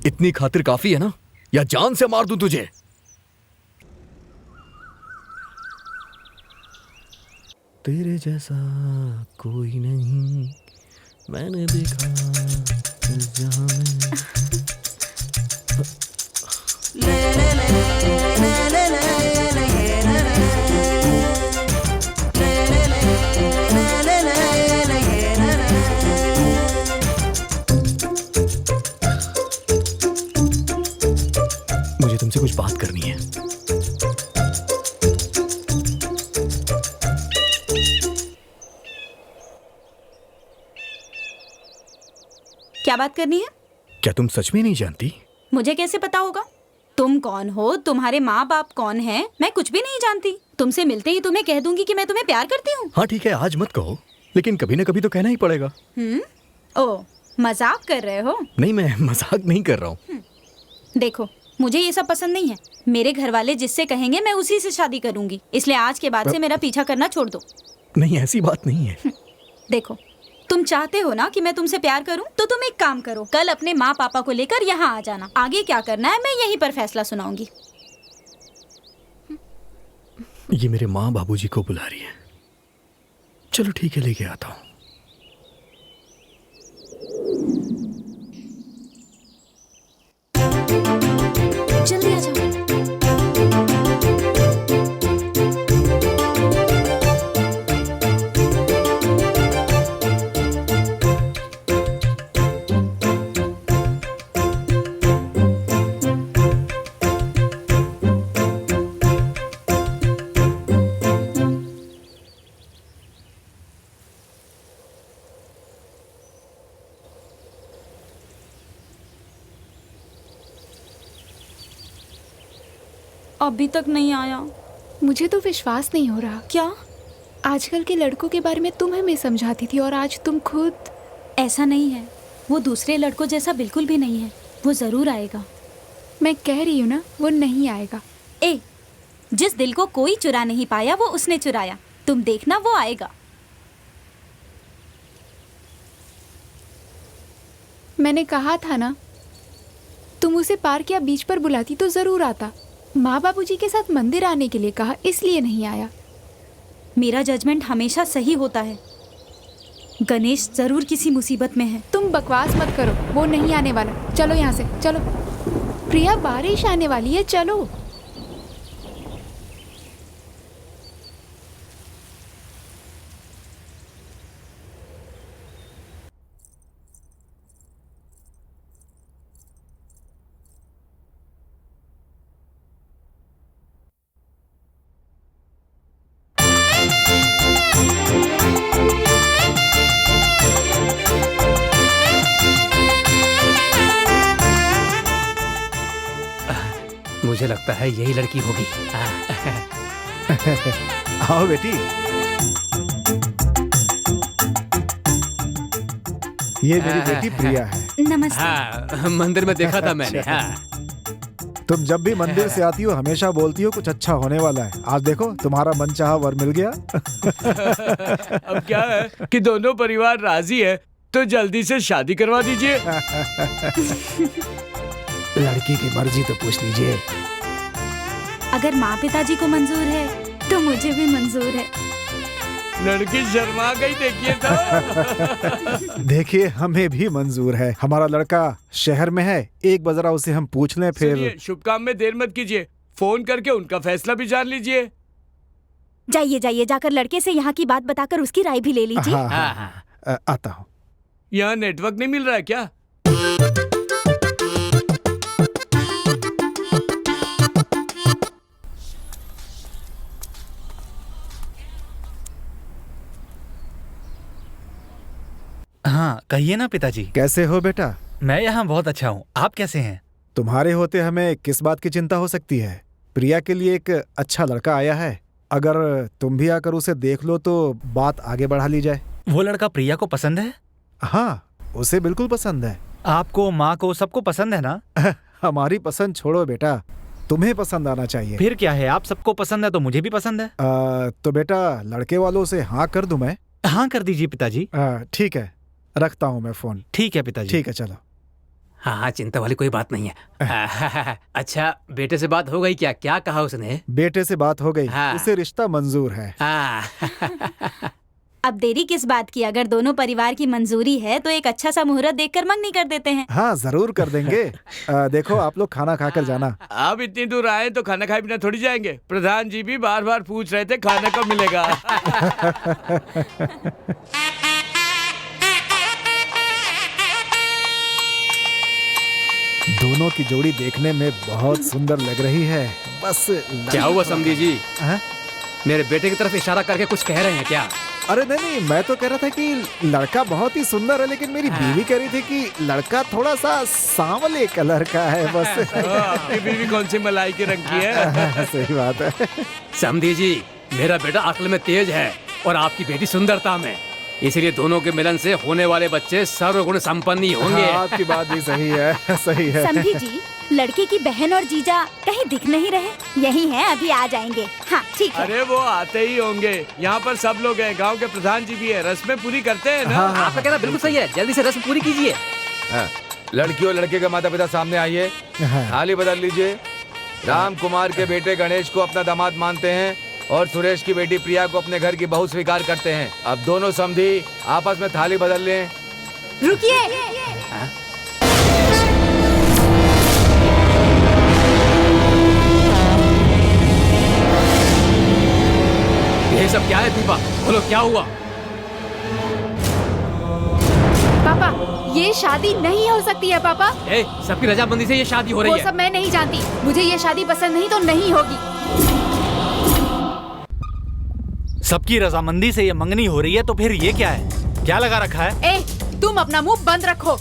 इतनी खातिर काफी है ना, या जान से मार दूं तुझे? तेरे जैसा कोई नहीं मैंने देखा इस जहां में। मुझे तुमसे कुछ बात करनी है। क्या बात करनी है? क्या तुम सच में नहीं जानती? मुझे कैसे पता होगा? तुम कौन हो, तुम्हारे माँ बाप कौन हैं? मैं कुछ भी नहीं जानती। तुमसे मिलते ही तुम्हें कह दूंगी कि मैं तुम्हें प्यार करती हूँ। हाँ ठीक है, आज मत कहो, लेकिन कभी ना कभी तो कहना ही पड़ेगा। ओ, मजाक कर रहे हो? नहीं, मैं मजाक नहीं कर रहा हूँ। देखो, मुझे ये सब पसंद नहीं है। मेरे घर वाले जिससे कहेंगे मैं उसी से शादी करूंगी, इसलिए आज के बाद से मेरा पीछा करना छोड़ दो। नहीं, ऐसी बात नहीं है। देखो, तुम चाहते हो ना कि मैं तुमसे प्यार करूं, तो तुम एक काम करो, कल अपने माँ पापा को लेकर यहाँ आ जाना। आगे क्या करना है मैं यहीं पर फैसला सुनाऊंगी। ये मेरे माँ बाबूजी को बुला रही है। चलो ठीक है, लेके आता हूँ। अभी तक नहीं आया। मुझे तो विश्वास नहीं हो रहा। क्या? आजकल के लड़कों के बारे में तुम हमें समझाती थी और आज तुम खुद। ऐसा नहीं है, वो दूसरे लड़कों जैसा बिल्कुल भी नहीं है। वो जरूर आएगा। मैं कह रही हूँ ना, वो नहीं आएगा। ए, जिस दिल को कोई चुरा नहीं पाया वो उसने चुराया। तुम देखना वो आएगा। मैंने कहा था ना, तुम उसे पार्क या बीच पर बुलाती तो जरूर आता। माँ बाबूजी के साथ मंदिर आने के लिए कहा, इसलिए नहीं आया। मेरा जजमेंट हमेशा सही होता है। गणेश जरूर किसी मुसीबत में है। तुम बकवास मत करो, वो नहीं आने वाला। चलो यहाँ से, चलो। प्रिया, बारिश आने वाली है, चलो। मुझे लगता है यही लड़की होगी। आओ बेटी। ये मेरी बेटी प्रिया है। नमस्ते। हाँ, मंदिर में देखा था मैंने। हाँ। तुम जब भी मंदिर से आती हो हमेशा बोलती हो कुछ अच्छा होने वाला है। आज देखो तुम्हारा मनचाहा वर मिल गया। अब क्या है कि दोनों परिवार राजी है तो जल्दी से शादी करवा दीजिए। लड़की की मर्जी तो पूछ लीजिए। अगर माँ पिताजी को मंजूर है तो मुझे भी मंजूर है। लड़की शर्मा गई, देखिए तो। देखिए हमें भी मंजूर है। हमारा लड़का शहर में है, एक बजरा उसे हम पूछ लें फिर। सुनिए, शुभ काम में देर मत कीजिए, फोन करके उनका फैसला भी जान लीजिए। जाइए जाइए, जाकर लड़के से यहाँ की बात बताकर उसकी राय भी ले लीजिए। हाँ, आता हूँ। यहाँ नेटवर्क नहीं मिल रहा है क्या? हाँ कहिए ना पिताजी। कैसे हो बेटा? मैं यहाँ बहुत अच्छा हूँ, आप कैसे हैं? तुम्हारे होते हमें किस बात की चिंता हो सकती है? प्रिया के लिए एक अच्छा लड़का आया है। अगर तुम भी आकर उसे देख लो तो बात आगे बढ़ा ली जाए। वो लड़का प्रिया को पसंद है? हाँ, उसे बिल्कुल पसंद है। आपको, माँ को, सबको पसंद है ना? हमारी पसंद छोड़ो बेटा, तुम्हें पसंद आना चाहिए। फिर क्या है, आप सबको पसंद है तो मुझे भी पसंद है। तो बेटा लड़के वालों से हाँ कर दूं मैं? हाँ कर दीजिए पिताजी। ठीक है, रखता हूँ मैं फोन। ठीक है पिताजी। ठीक है, चलो। हाँ हाँ, चिंता वाली कोई बात नहीं है। अच्छा, बेटे से बात हो गई क्या? क्या कहा उसने? बेटे से बात हो गई। हाँ। उसे रिश्ता मंजूर है। अब देरी किस बात की? अगर दोनों परिवार की मंजूरी है तो एक अच्छा सा मुहूर्त देखकर मंगनी कर देते हैं। हाँ जरूर कर देंगे। देखो आप लोग खाना खाकर जाना। आप इतनी दूर आए तो खाना खाए बिना थोड़ी जाएंगे। प्रधान जी भी बार बार पूछ रहे थे खाना कब मिलेगा। दोनों की जोड़ी देखने में बहुत सुंदर लग रही है। बस क्या हुआ समधी जी? मेरे बेटे की तरफ इशारा करके कुछ कह रहे हैं क्या? अरे नहीं, मैं तो कह रहा था कि लड़का बहुत ही सुंदर है, लेकिन मेरी बीवी कह रही थी कि लड़का थोड़ा सा सांवले कलर का है। बस आपकी बीवी कौन सी मलाई के रंग की है? सही बात है। समधी जी, मेरा बेटा अक्ल में तेज है और आपकी बेटी सुंदरता में, इसलिए दोनों के मिलन से होने वाले बच्चे सर्वगुण संपन्न ही होंगे। हाँ, आपकी बात भी सही है, सही है। समधी जी, लड़के की बहन और जीजा कहीं दिख नहीं रहे। यही है, अभी आ जाएंगे। हाँ ठीक है। अरे वो आते ही होंगे, यहाँ पर सब लोग हैं, गांव के प्रधान जी भी है, रस्में पूरी करते हैं ना। आपका कहना बिल्कुल सही है, जल्दी से रस्म पूरी कीजिए। लड़की और लड़के के माता पिता सामने आइए, थाली बदल लीजिए। राम कुमार के बेटे गणेश को अपना दामाद मानते हैं और सुरेश की बेटी प्रिया को अपने घर की बहू स्वीकार करते हैं। अब दोनों समधी आपस में थाली बदल लें। रुकिए। ये सब क्या है दीपा? बोलो क्या हुआ? पापा, ये शादी नहीं हो सकती है पापा। सबकी रजामंदी से ये शादी हो रही है। वो सब मैं नहीं जानती, मुझे ये शादी पसंद नहीं तो नहीं होगी। सबकी रजामंदी से ये मंगनी हो रही है तो फिर ये क्या है? क्या लगा रखा है? तुम अपना मुंह बंद रखो।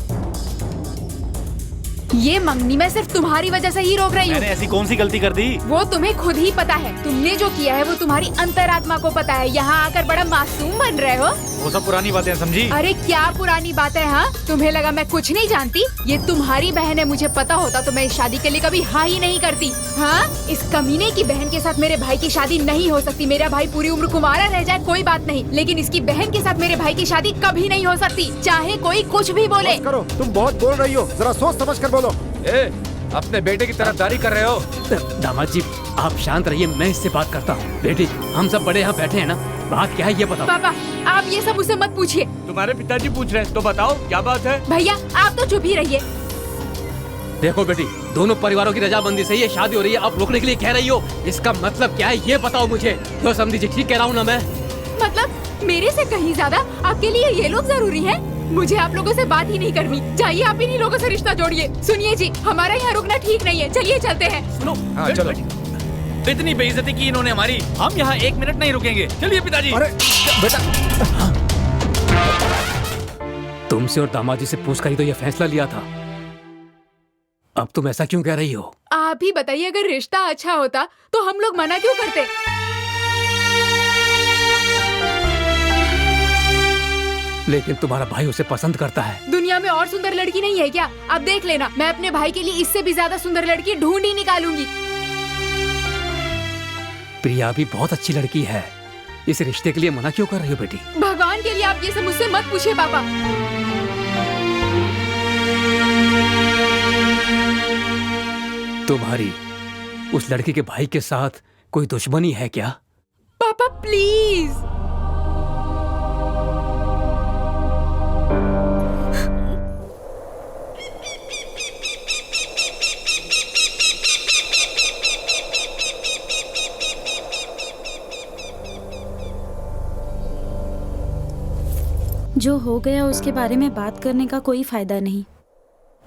ये मंगनी मैं सिर्फ तुम्हारी वजह से ही रोक रही हूँ। मैंने ऐसी कौन सी गलती कर दी? वो तुम्हें खुद ही पता है। तुमने जो किया है वो तुम्हारी अंतरात्मा को पता है। यहाँ आकर बड़ा मासूम बन रहे हो। वो सब पुरानी बातें समझी। अरे क्या पुरानी बातें? हाँ, तुम्हें लगा मैं कुछ नहीं जानती? ये तुम्हारी बहन है। मुझे पता होता तो मैं इस शादी के लिए कभी हाँ ही नहीं करती। हाँ, इस कमीने की बहन के साथ मेरे भाई की शादी नहीं हो सकती। मेरा भाई पूरी उम्र कुंवारा रह जाए कोई बात नहीं, लेकिन इसकी बहन के साथ मेरे भाई की शादी कभी नहीं हो सकती, चाहे कोई कुछ भी बोले। बस करो, तुम बहुत बोल रही हो, जरा सोच समझ कर बोलो। अपने बेटे की तरफदारी कर रहे हो? दामाद जी आप शांत रहिए, मैं इससे बात करता हूँ। बेटी हम सब बड़े यहाँ बैठे हैं ना, बात क्या है ये बताओ। पापा आप ये सब मुझसे मत पूछिए। तुम्हारे पिताजी पूछ रहे हैं तो बताओ क्या बात है। भैया आप तो चुप ही रहिए। देखो बेटी, दोनों परिवारों की रजामंदी से ये शादी हो रही है, आप रोकने के लिए कह रही हो, इसका मतलब क्या है ये बताओ मुझे। तो समझी ठीक कह रहा हूँ ना मैं? मतलब मेरे से कहीं ज्यादा आपके लिए ये लोग जरूरी हैं? मुझे आप लोगों से बात ही नहीं करनी। चाहिए आप इन्हीं लोगों से रिश्ता जोड़िए। सुनिए जी, हमारा यहाँ रुकना ठीक नहीं है, चलिए चलते हैं। सुनो, हाँ चलो। इतनी बेइज्जती की इन्होंने हमारी, हम यहाँ 1 मिनट नहीं रुकेंगे। चलिए पिताजी। अरे बेटा, तुमसे और दामाजी से पूछ कर ही तो ये फैसला लिया था, अब तुम ऐसा क्यों कह रही हो? आप ही बताइए, अगर रिश्ता अच्छा होता तो हम लोग मना क्यों करते? लेकिन तुम्हारा भाई उसे पसंद करता है। दुनिया में और सुंदर लड़की नहीं है क्या? अब देख लेना, मैं अपने भाई के लिए इससे भी ज्यादा सुंदर लड़की ढूंढ ही निकालूंगी। प्रिया भी बहुत अच्छी लड़की है, इस रिश्ते के लिए मना क्यों कर रही हो बेटी? भगवान के लिए आप ये सब मुझसे मत पूछिए पापा। तुम्हारी उस लड़की के भाई के साथ कोई दुश्मनी है क्या? पापा प्लीज। जो हो गया उसके बारे में बात करने का कोई फायदा नहीं।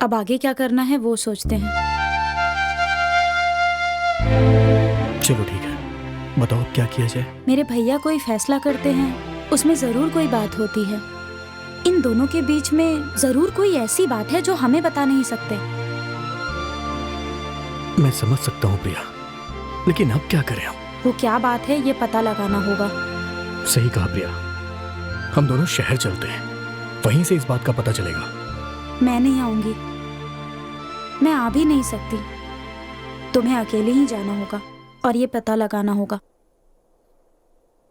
अब आगे क्या करना है वो सोचते हैं। चलो ठीक है, बताओ क्या किया जाए। मेरे भैया कोई फैसला करते हैं, उसमें जरूर कोई बात होती है। इन दोनों के बीच में जरूर कोई ऐसी बात है जो हमें बता नहीं सकते। मैं समझ सकता हूँ प्रिया, लेकिन अब क्या करें हम? वो क्या बात है ये पता लगाना होगा। सही कहा प्रिया, हम दोनों शहर चलते हैं, वहीं से इस बात का पता चलेगा। मैं नहीं आऊंगी, मैं आ भी नहीं सकती। तुम्हें अकेले ही जाना होगा और ये पता लगाना होगा।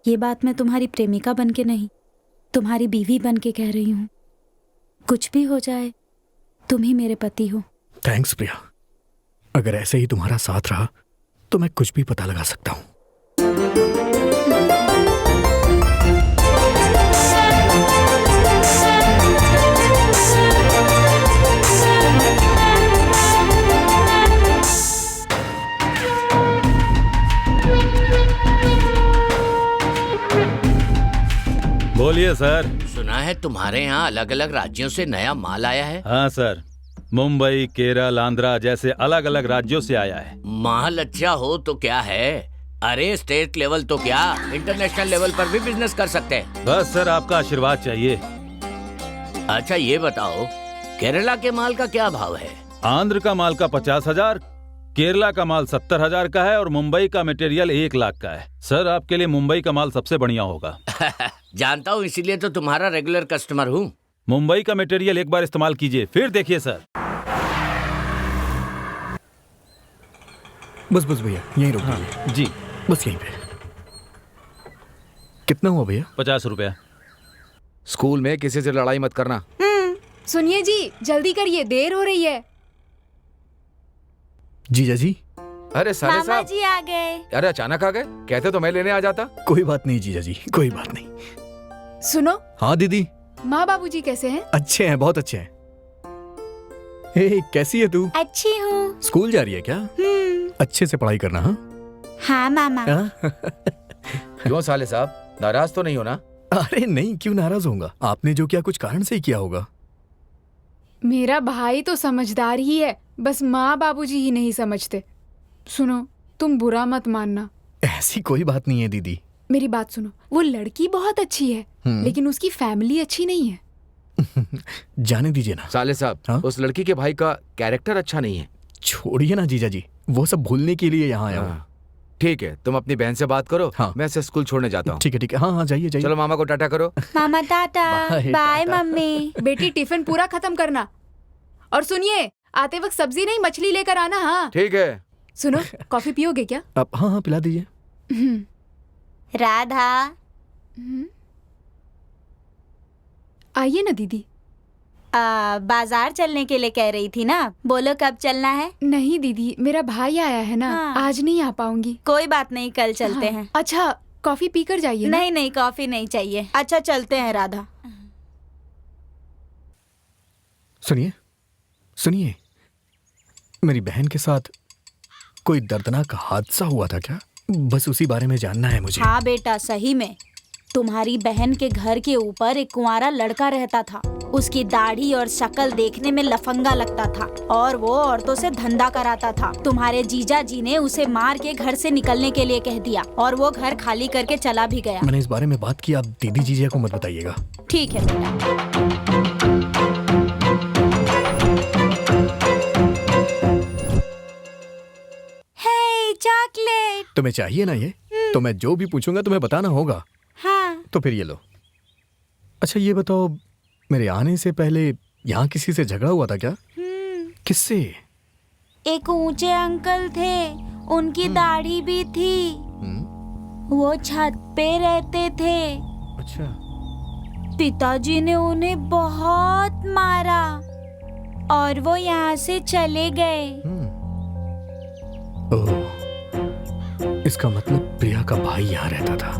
ये बात मैं तुम्हारी प्रेमिका बन के नहीं, तुम्हारी बीवी बन के कह रही हूँ। कुछ भी हो जाए तुम ही मेरे पति हो। थैंक्स प्रिया, अगर ऐसे ही तुम्हारा साथ रहा तो मैं कुछ भी पता लगा सकता हूँ। बोलिए सर। सुना है तुम्हारे यहाँ अलग अलग राज्यों से नया माल आया है। हाँ सर, मुंबई, केरल, आंध्रा जैसे अलग अलग राज्यों से आया है। माल अच्छा हो तो क्या है, अरे स्टेट लेवल तो क्या इंटरनेशनल लेवल पर भी बिजनेस कर सकते हैं। बस सर आपका आशीर्वाद चाहिए। अच्छा ये बताओ, केरला के माल का क्या भाव है? आंध्र का माल का 50,000, केरला का माल 70,000 का है और मुंबई का मटेरियल 1 लाख का है। सर आपके लिए मुंबई का माल सबसे बढ़िया होगा। जानता हूँ, इसीलिए तो तुम्हारा रेगुलर कस्टमर हूँ। मुंबई का मटेरियल एक बार इस्तेमाल कीजिए, फिर देखिए सर। बस भैया यहीं रुक जाइए। जी बस यहीं पे। कितना हुआ भैया? 50 रुपया। स्कूल में किसी से लड़ाई मत करना। सुनिए जी, जल्दी करिए, देर हो रही है। जीजा जी। अरे साले मामा साहब, जी आ गए। अरे अचानक आ गए, कहते तो मैं लेने आ जाता। कोई बात नहीं जीजा जी, कोई बात नहीं। सुनो। हाँ दीदी। माँ बाबूजी कैसे हैं? अच्छे हैं, बहुत अच्छे हैं। हे, कैसी है तू? अच्छी हूँ। स्कूल जा रही है क्या? अच्छे से पढ़ाई करना। हाँ हाँ मामा। क्यों साले साहब, नाराज तो नहीं हो ना? अरे नहीं, क्यों नाराज होऊंगा? आपने जो किया कुछ कारण से ही किया होगा। मेरा भाई तो समझदार ही है, बस माँ बाबूजी ही नहीं समझते। सुनो, तुम बुरा मत मानना। ऐसी कोई बात नहीं है दीदी। मेरी बात सुनो, वो लड़की बहुत अच्छी है, लेकिन उसकी फैमिली अच्छी नहीं है। जाने दीजिए ना। साले साहब, उस लड़की के भाई का कैरेक्टर अच्छा नहीं है। छोड़िए ना जीजा जी, वो सब भूलने के लिए यहाँ आया हूँ। ठीक है, तुम अपनी बहन से बात करो। हाँ। मैं इसे स्कूल छोड़ने जाता हूँ। ठीक है ठीक है, हाँ हाँ जाइए जाइए। चलो मामा को टाटा करो। मामा टाटा। Bye mummy. बेटी टिफिन पूरा खत्म करना, और सुनिए आते वक्त सब्जी नहीं मछली लेकर आना। हाँ ठीक है। सुनो, कॉफी पियोगे क्या? अब हाँ हाँ पिला दीजिए। राधा आइए ना दीदी। बाजार चलने के लिए कह रही थी ना, बोलो कब चलना है? नहीं दीदी, मेरा भाई आया है ना। आज नहीं आ पाऊंगी। कोई बात नहीं, कल चलते हैं। अच्छा कॉफी पीकर जाइए ना। नहीं नहीं, कॉफी नहीं चाहिए। अच्छा चलते हैं राधा। सुनिए सुनिए, मेरी बहन के साथ कोई दर्दनाक हादसा हुआ था क्या? बस उसी बारे में जानना है मुझे। हाँ बेटा, सही में तुम्हारी बहन के घर के ऊपर एक कुंवारा लड़का रहता था। उसकी दाढ़ी और शक्ल देखने में लफंगा लगता था और वो औरतों से धंधा कराता था। तुम्हारे जीजा जी ने उसे मार के घर से निकलने के लिए कह दिया और वो घर खाली करके चला भी गया। मैंने इस बारे में बात की, आप दीदी जीजा को मत बताइएगा। ठीक है बेटा। चॉकलेट तुम्हें चाहिए ना ये? तो मैं जो भी पूछूंगा तुम्हें बताना होगा। हाँ। तो फिर ये लो। अच्छा ये बताओ, मेरे आने से पहले यहाँ किसी से झगड़ा हुआ था क्या? किससे? एक ऊंचे अंकल थे, उनकी दाढ़ी भी थी। वो छत पे रहते थे। अच्छा। पिताजी ने उन्हें बहुत मारा और वो यहाँ से चले गए। ओह, इसका मतलब प्रिया का भाई यहाँ रहता था।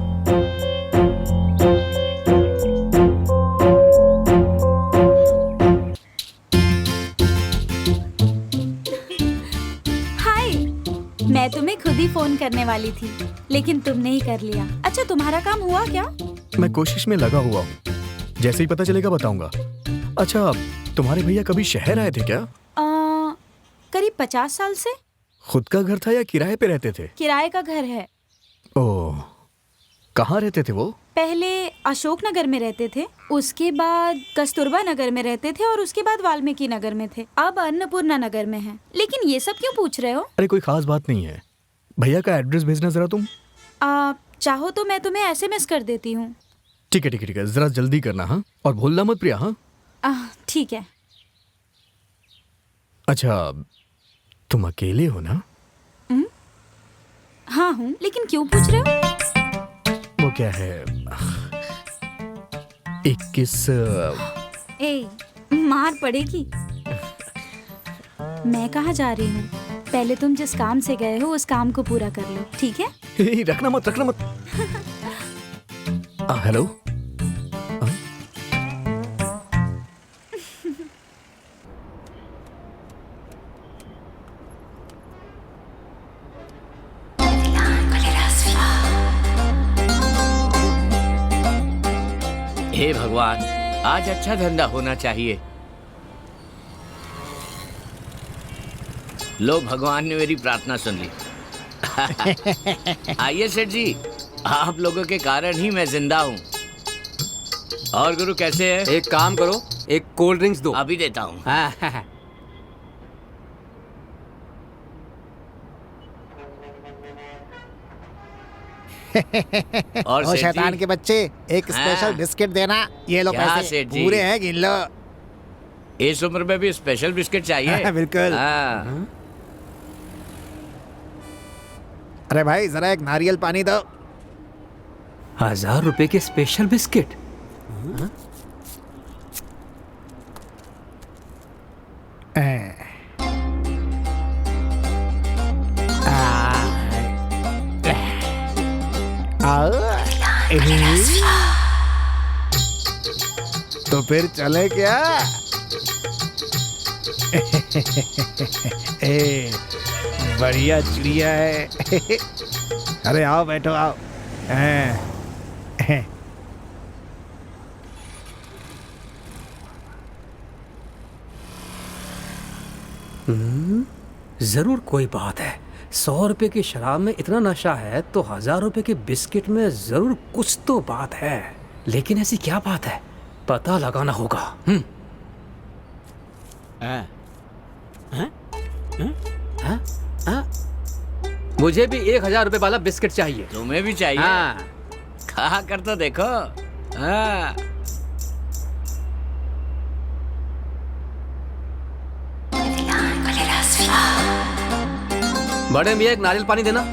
हाय, मैं तुम्हें खुद ही फोन करने वाली थी, लेकिन तुमने ही कर लिया। अच्छा तुम्हारा काम हुआ क्या? मैं कोशिश में लगा हुआ हूँ, जैसे ही पता चलेगा बताऊंगा। अच्छा, तुम्हारे भैया कभी शहर आए थे क्या? करीब 50 साल से। खुद का घर था या किराए पे रहते थे? किराए का घर है। ओह, कहाँ रहते थे वो? पहले अशोक नगर में रहते थे, उसके बाद कस्तूरबा नगर में रहते थे और उसके बाद वाल्मीकि नगर में थे। अब अन्नपूर्णा नगर में हैं। लेकिन ये सब क्यों पूछ रहे हो? अरे कोई खास बात नहीं है। भैया का एड्रेस भेजना जरा तुम। चाहो तो मैं तुम्हें SMS कर देती हूँ। ठीक है ठीक है ठीक है, जरा जल्दी करना। हाँ, और भूलना मत प्रिया। हाँ ठीक है। अच्छा, तुम अकेले हो ना? हाँ हूँ, लेकिन क्यों पूछ रहे हो? वो क्या है, एक किस। मार पड़ेगी। मैं कहाँ जा रही हूँ? पहले तुम जिस काम से गए हो उस काम को पूरा कर लो, ठीक है? रखना मत रखना मत। हेलो। हे भगवान, आज अच्छा धंधा होना चाहिए। लो, भगवान ने मेरी प्रार्थना सुन ली। आइए सेठ जी, आप लोगों के कारण ही मैं जिंदा हूँ। और गुरु कैसे है? एक काम करो, एक कोल्ड ड्रिंक्स दो। अभी देता हूँ। और शैतान के बच्चे, एक स्पेशल बिस्किट देना। ये लो पैसे, पूरे हैं, गिन लो। इस उम्र में भी स्पेशल बिस्किट चाहिए? बिल्कुल। अरे भाई, जरा एक नारियल पानी दो। 1000 रुपए के स्पेशल बिस्किट? तो फिर चले क्या? बढ़िया चिड़िया है। अरे आओ, बैठो, आओ। जरूर कोई बात है। 100 रुपए की शराब में इतना नशा है तो 1000 रुपए के बिस्किट में जरूर कुछ तो बात है। लेकिन ऐसी क्या बात है? पता लगाना होगा। मुझे भी 1000 रुपए वाला बिस्किट चाहिए। तुम्हें भी चाहिए? हाँ। खा कर तो देखो। हाँ। बड़े मियाँ एक नारियल पानी देना।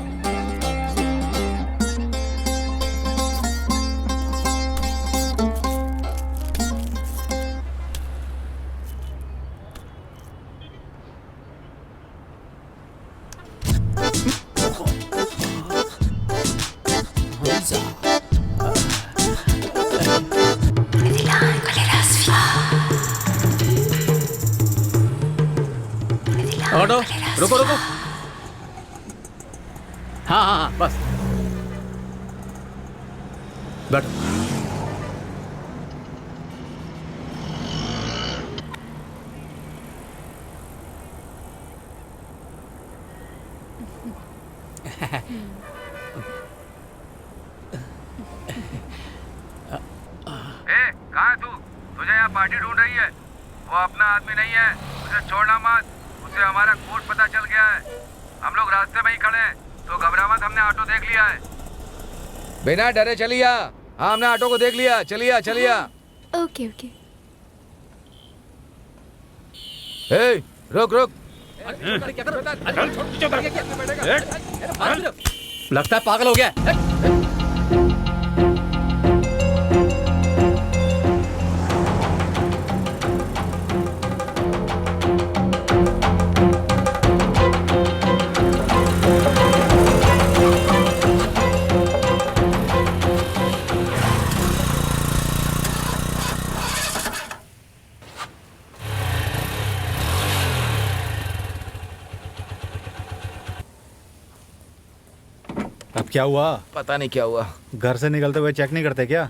ऑटो रुको रुको। हाँ हाँ हाँ बस बैठो। कहाँ है तू? तुझे यहाँ पार्टी ढूंढ रही है। वो अपना आदमी नहीं है, उसे छोड़ना मत। उसे हमारा कोड पता चल गया है। हम लोग रास्ते में ही खड़े हैं, तो घबरा मत। हमने ऑटो देख लिया है। बिना डरे चलिए। हाँ, हमने ऑटो को देख लिया। चलिए चलिए। Okay okay. ए, रुक रुक। लगता है पागल हो गया। अब क्या हुआ? पता नहीं क्या हुआ। घर से निकलते हुए चेक नहीं करते क्या?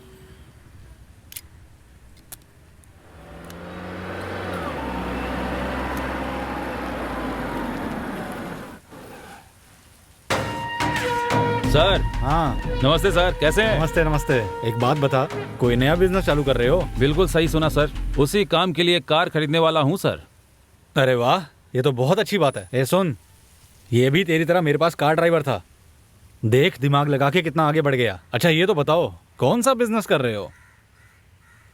सर। हाँ नमस्ते सर, कैसे हैं? नमस्ते नमस्ते। एक बात बता, कोई नया बिजनेस चालू कर रहे हो? बिल्कुल सही सुना सर, उसी काम के लिए कार खरीदने वाला हूँ सर। अरे वाह, ये तो बहुत अच्छी बात है। ए सुन, ये भी तेरी तरह मेरे पास कार ड्राइवर था। देख दिमाग लगा के कितना आगे बढ़ गया। अच्छा ये तो बताओ, कौन सा बिजनेस कर रहे हो?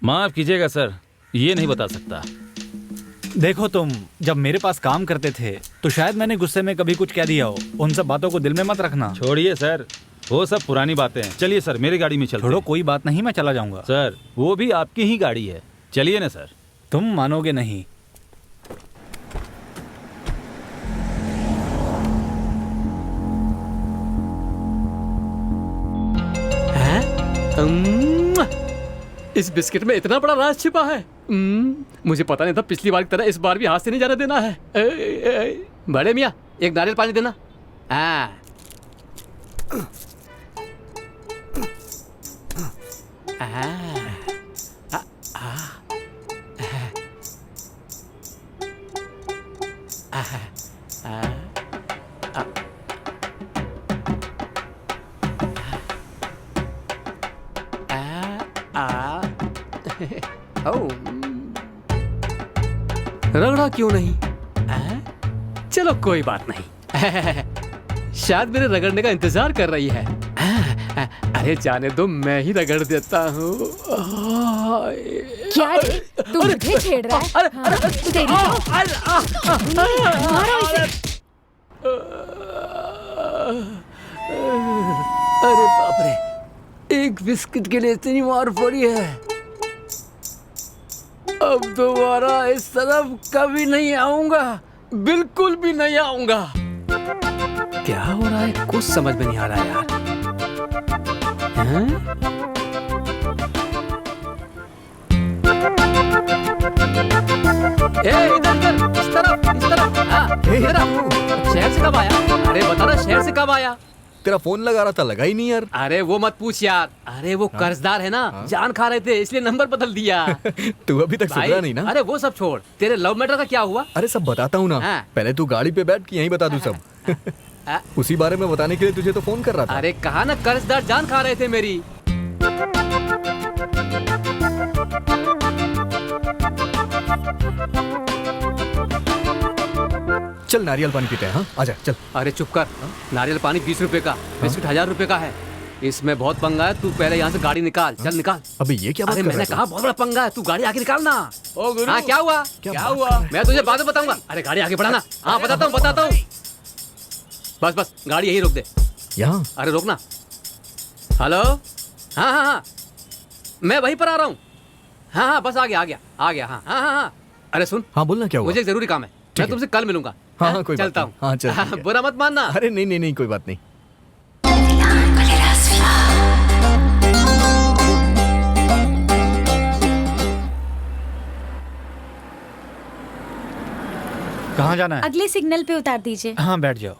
माफ कीजिएगा सर, ये नहीं बता सकता। देखो तुम जब मेरे पास काम करते थे तो शायद मैंने गुस्से में कभी कुछ कह दिया हो। उन सब बातों को दिल में मत रखना। छोड़िए सर, वो सब पुरानी बातें हैं। चलिए सर, मेरी गाड़ी में चलते हैं। छोड़ो, कोई बात नहीं, मैं चला जाऊंगा। सर वो भी आपकी ही गाड़ी है, चलिए ना सर। तुम मानोगे नहीं। इस बिस्किट में इतना बड़ा राज छिपा है। मुझे पता नहीं था। पिछली बार की तरह इस बार भी हाथ से नहीं जाने देना है। बड़े मियाँ एक नारियल पानी देना। रगड़ा क्यों नहीं? चलो कोई बात नहीं। शायद मेरे रगड़ने का इंतजार कर रही है। अरे जाने दो, मैं ही रगड़ देता हूँ। क्या रे? तू मुझे छेड़ रहा है? तेरी मारो इसे। अरे बाप रे, एक बिस्किट के लिए इतनी मार पड़ी है। अब दोबारा इस तरफ कभी नहीं आऊंगा, बिल्कुल भी नहीं आऊंगा। क्या हो रहा है कुछ समझ में नहीं आ रहा यार। इधर इस तरफ। हाँ, इधर आ। शहर से कब आया? अरे बता ना, शहर से कब आया? तेरा फोन लगा रहा था, लगा ही नहीं यार। अरे वो मत पूछ यार। अरे वो कर्जदार है ना, जान खा रहे थे इसलिए नंबर बदल दिया। तू अभी तक सुधरा नहीं ना? अरे वो सब छोड़, तेरे लव मैटर का क्या हुआ? अरे सब बताता हूँ ना। पहले तू गाड़ी पे बैठ के यहीं बता दूं सब। उसी बारे में बताने के लिए तुझे तो फोन कर रहा था। अरे कहा ना, कर्जदार जान खा रहे थे मेरी। चल नारियल पानी पीते हैं। हाँ आजा चल। अरे चुप कर। नारियल पानी 20 रुपए का, बिस्किट 1000 रुपए का है। इसमें बहुत पंगा है। तू पहले यहाँ से गाड़ी निकाल। चल निकाल। अबे ये क्या बात अरे कर मैंने रहा है कहा बहुत बड़ा पंगा है। तू गाड़ी आगे निकाल ना। ओ गुरु। हाँ क्या हुआ? क्या हुआ? मैं तुझे बाद में बताऊंगा। अरे गाड़ी आगे बढ़ाना। हाँ बताता हूँ। बस बस गाड़ी यही रोक दे। यहाँ? अरे रोकना। हेलो। हाँ मैं वहीं पर आ रहा हूँ। हाँ बस आ गया। हाँ। अरे सुन। हाँ बोलना क्या हुआ? मुझे एक जरूरी काम है। मैं तुमसे कल मिलूंगा। हाँ कोई चलता बात नहीं। हाँ चल ठीक है। बुरा मत मानना। अरे नहीं कोई बात नहीं। कहाँ जाना है? अगले सिग्नल पे उतार दीजिए। हाँ बैठ जाओ।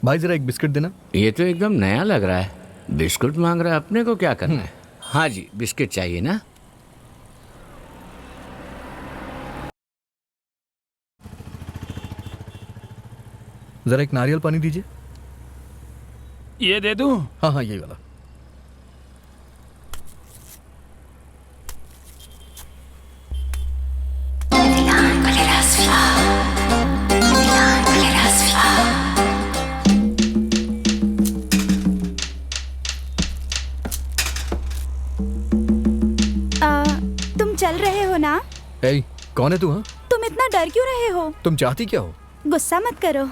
भाई जरा एक बिस्किट देना। ये तो एकदम नया लग रहा है। बिस्कुट मांग रहा है, अपने को क्या करना है? हाँ जी बिस्किट चाहिए ना। जरा एक नारियल पानी दीजिए। ये दे दूं? हाँ यही वाला। तुम चल रहे हो ना? ए, कौन है तू? हाँ तुम इतना डर क्यों रहे हो? तुम चाहती क्या हो? गुस्सा मत करो।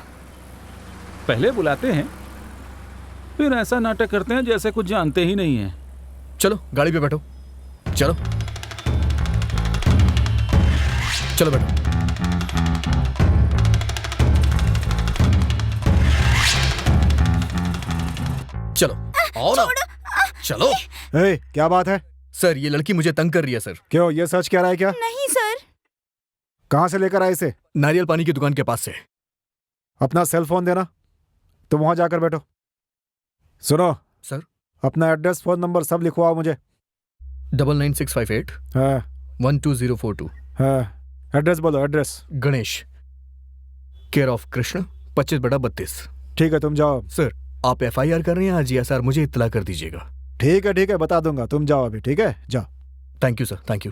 पहले बुलाते हैं फिर ऐसा नाटक करते हैं जैसे कुछ जानते ही नहीं हैं। चलो गाड़ी पे बैठो। चलो बैठो। चलो और चलो। क्या बात है? सर ये लड़की मुझे तंग कर रही है सर। क्यों, ये सच कह रहा है क्या? नहीं सर। कहाँ से लेकर आए इसे? नारियल पानी की दुकान के पास से। अपना सेल फोन देना। तुम वहां जाकर बैठो। सुनो सर। अपना एड्रेस, फोन नंबर सब लिखवाओ मुझे। 99658 हाँ 12042। हाँ एड्रेस बोलो। Address? Ganesh, care of Krishna, 25/32। ठीक है तुम जाओ। सर आप FIR कर रहे हैं आज या सर मुझे इत्तला कर दीजिएगा। ठीक है बता दूंगा। तुम जाओ अभी। ठीक है जाओ। Thank you sir, thank you.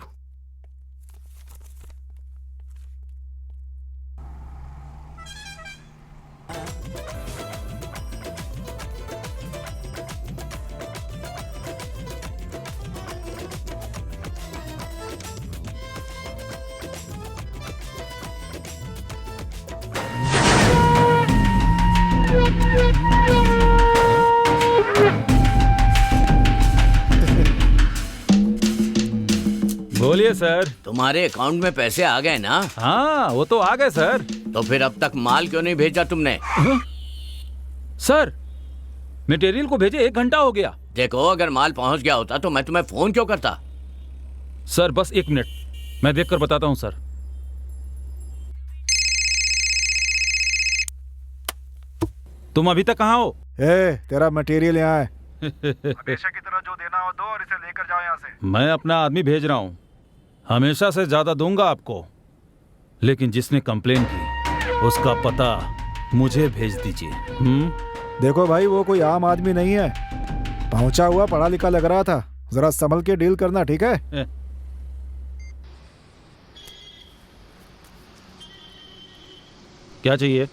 बोलिए सर। तुम्हारे अकाउंट में पैसे आ गए ना? हाँ वो तो आ गए सर। तो फिर अब तक माल क्यों नहीं भेजा तुमने? सर मटेरियल को भेजे 1 घंटा हो गया। देखो अगर माल पहुंच गया होता तो मैं तुम्हें फोन क्यों करता? सर बस 1 मिनट, मैं देखकर बताता हूँ सर। तुम अभी तक कहाँ हो? तेरा मटेरियल यहाँ है। हमेशा की तरह जो देना हो दो और इसे लेकर जाओ यहाँ से। मैं अपना आदमी भेज रहा हूँ, हमेशा से ज्यादा दूंगा आपको, लेकिन जिसने कंप्लेन की उसका पता मुझे भेज दीजिए। देखो भाई वो कोई आम आदमी नहीं है, पहुंचा हुआ पढ़ा लिखा लग रहा था। जरा संभल के डील करना, ठीक है? क्या चाहिए?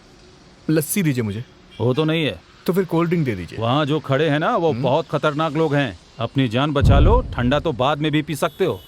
लस्सी दीजिए मुझे। वो तो नहीं है। तो फिर कोल्ड ड्रिंक दे दीजिए। वहाँ जो खड़े हैं ना वो बहुत खतरनाक लोग हैं, अपनी जान बचा लो, ठंडा तो बाद में भी पी सकते हो।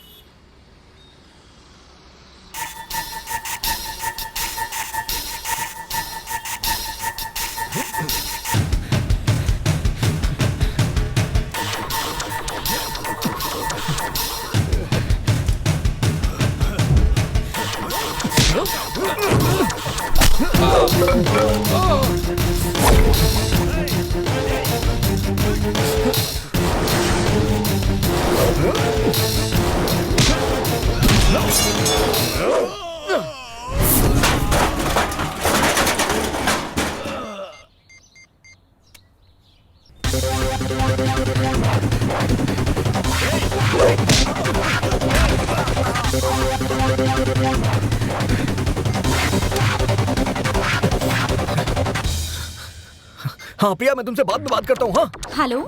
हाँ प्रिया, मैं तुमसे बाद में बात करता हूँ। हाँ हेलो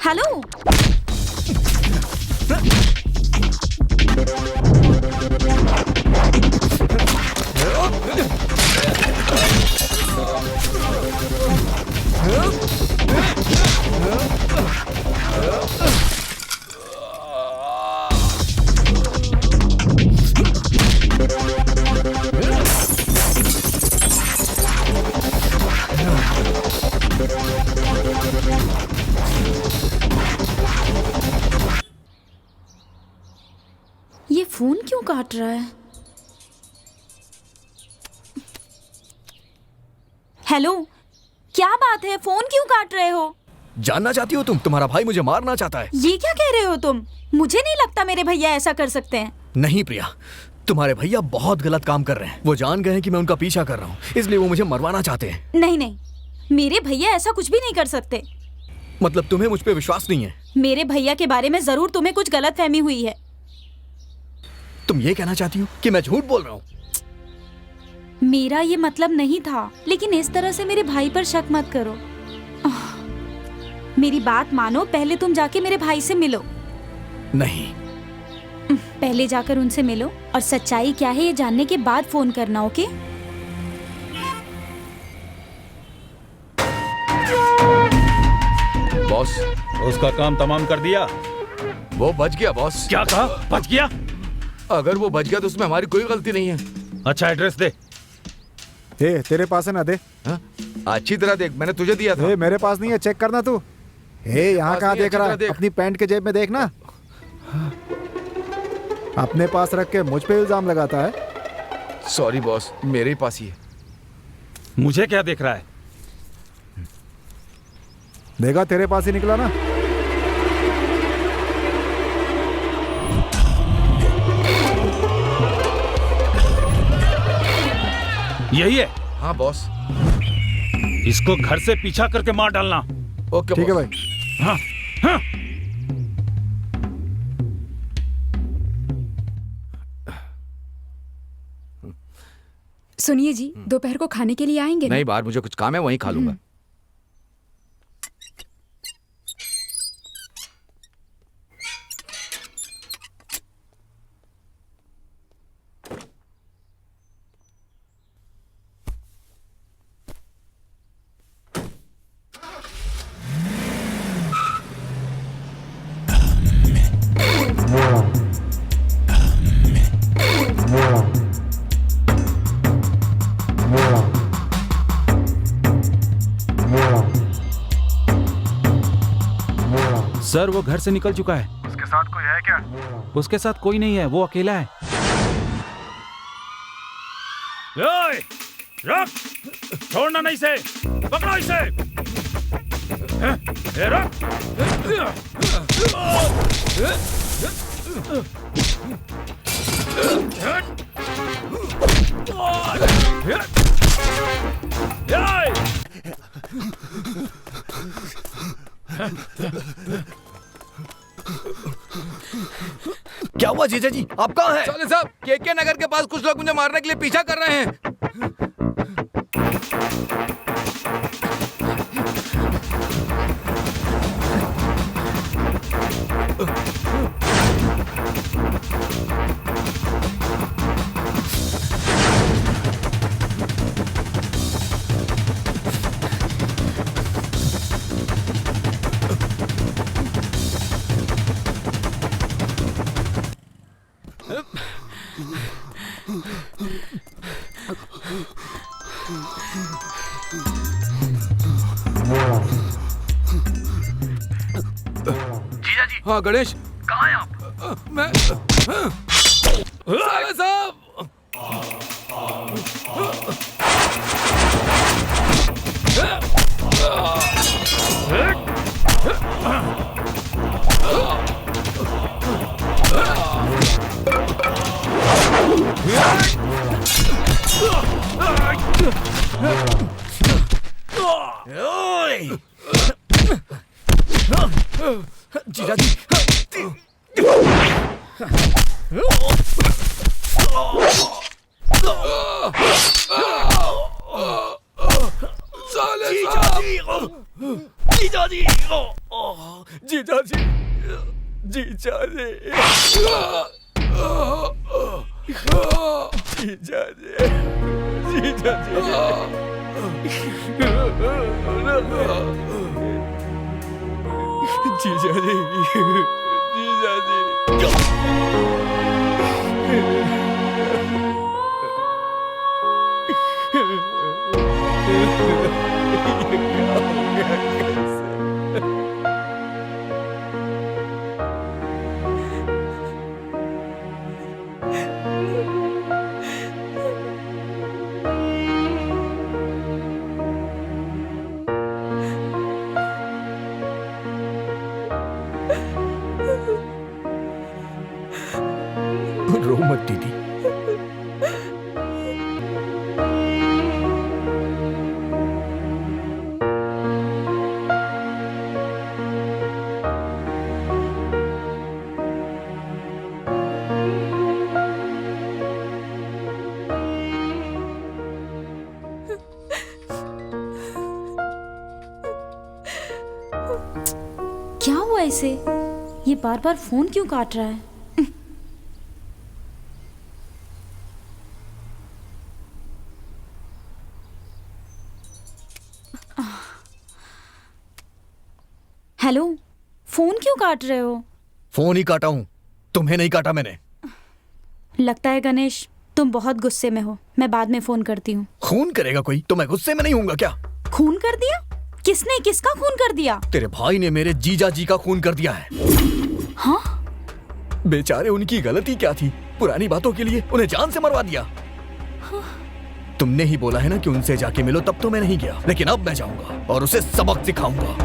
हेलो। ये फोन क्यों काट रहा है? हेलो, क्या बात है? फोन क्यों काट रहे हो? जानना चाहती हो तुम? तुम्हारा भाई मुझे मारना चाहता है। ये क्या कह रहे हो तुम? मुझे नहीं लगता मेरे भैया ऐसा कर सकते हैं। नहीं प्रिया, तुम्हारे भैया बहुत गलत काम कर रहे हैं। वो जान गए हैं कि मैं उनका पीछा कर रहा हूँ, इसलिए वो मुझे मरवाना चाहते हैं। नहीं नहीं, मेरे भैया ऐसा कुछ भी नहीं कर सकते। मतलब तुम्हें मुझ पे विश्वास नहीं है? मेरे भैया के बारे में जरूर तुम्हें कुछ गलतफहमी हुई है। तुम ये कहना चाहती हो कि मैं झूठ बोल रहा हूँ? मेरा ये मतलब नहीं था, लेकिन इस तरह से मेरे भाई पर शक मत करो। मेरी बात मानो, पहले तुम जाके मेरे भाई से मिलो। नहीं, पहले जाकर उनसे मिलो और सच्चाई क्या है ये जानने के बाद फोन करना, ओके? बॉस, उसका काम तमाम कर दिया। वो बच गया बॉस। क्या कहा? बच गया? अगर वो बच गया तो उसमें हमारी कोई गलती नहीं है। अच्छा, एड्रेस दे। तेरे पास है ना? दे। अच्छी तरह देख, मैंने तुझे दिया था। मेरे पास नहीं है, चेक करना तू। यहाँ कहाँ देख रहा है? अपनी पैंट के जेब में देखना। अपने पास रख के मुझ पे इल्जाम लगाता है। सॉरी बॉस, मेरे ही पास ही है। मुझे क्या देख रहा है? देखा, तेरे पास ही निकला ना। यही है? हाँ बॉस। इसको घर से पीछा करके मार डालना। ओके ठीक है भाई। हाँ, हाँ। सुनिए जी, दोपहर को खाने के लिए आएंगे ना? नहीं, बाहर मुझे कुछ काम है, वहीं खा लूंगा। सर, वो घर से निकल चुका है। उसके साथ कोई है क्या? उसके साथ कोई नहीं है, वो अकेला है। ओए, रख! छोड़ना नहीं इसे, पकड़ो इसे। रख! क्या हुआ जीजा जी, आप कहाँ हैं? साले साहब, के नगर के पास कुछ लोग मुझे मारने के लिए पीछा कर रहे हैं। जीजा जी। हाँ गणेश, कहाँ हैं आप? मैं साले साहब। जीजा जी, साले साहब। जीजा जी, जीजा जी, जीजा जी, जीजा जी, जीजा जी, जीजा जी, जीजा जी। रो मत दीदी। क्या हुआ इसे? ये बार बार फोन क्यों काट रहा है? हेलो, फोन क्यों काट रहे हो? फोन ही काटा हूं, तुम्हें नहीं काटा मैंने। लगता है गणेश तुम बहुत गुस्से में हो। मैं बाद में फोन करती हूँ। खून करेगा कोई तो मैं गुस्से में नहीं हूँगा क्या? खून कर दिया? किसने किसका खून कर दिया? तेरे भाई ने मेरे जीजा जी का खून कर दिया है। हाँ? बेचारे, उनकी गलती क्या थी? पुरानी बातों के लिए उन्हें जान से मरवा दिया। तुमने ही बोला है ना कि उनसे जाके मिलो, तब तो मैं नहीं गया, लेकिन अब मैं जाऊंगा और उसे सबक सिखाऊंगा।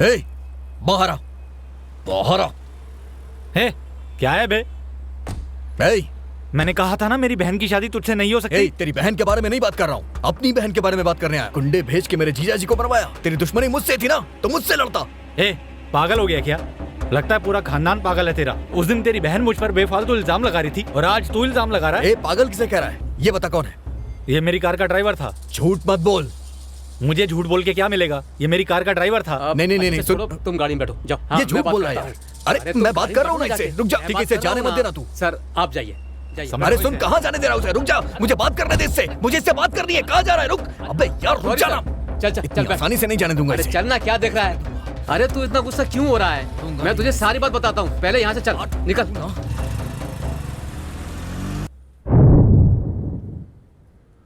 ए, बाहर आ, बाहर आ। हे, क्या है बे? ए, मैंने कहा था ना मेरी बहन की शादी तुझसे नहीं हो सकती। ए, तेरी बहन के बारे में नहीं बात कर रहा हूँ, अपनी बहन के बारे में बात करने आया। गुंडे भेज के मेरे जीजा जी को मरवाया। तेरी दुश्मनी मुझसे थी ना, तो मुझसे लड़ता। ए, पागल हो गया क्या? लगता है पूरा खानदान पागल है तेरा। उस दिन तेरी बहन मुझ पर बेफालतू इल्जाम लगा रही थी और आज तू इल्जाम लगा रहा है। ए, पागल किसे कह रहा है? ये बता कौन है? ये मेरी कार का ड्राइवर था। झूठ मत बोल। मुझे झूठ बोल के क्या मिलेगा? ये मेरी कार का ड्राइवर था। नहीं, सुनो, तुम गाड़ी में बैठो, जाओ। ये झूठ बोल रहा है। अरे मैं बात कर रहा हूँ ना इससे। रुक जा, ठीक है, इसे जाने मत देना तू। सर आप जाइए। अरे सुन, कहाँ जाने दे रहा हूँ उसे? रुक जा, मुझे बात करने दे इससे। मुझे इससे बात करनी है। कहाँ जा रहा है? रुक। अबे यार, रुक जा ना। चल आसानी से नहीं जाने दूंगा इसे। चलना, क्या देख रहा है? अरे तू इतना गुस्सा क्यों हो रहा है? मैं तुझे सारी बात बताता हूँ, पहले यहाँ से चल, निकल।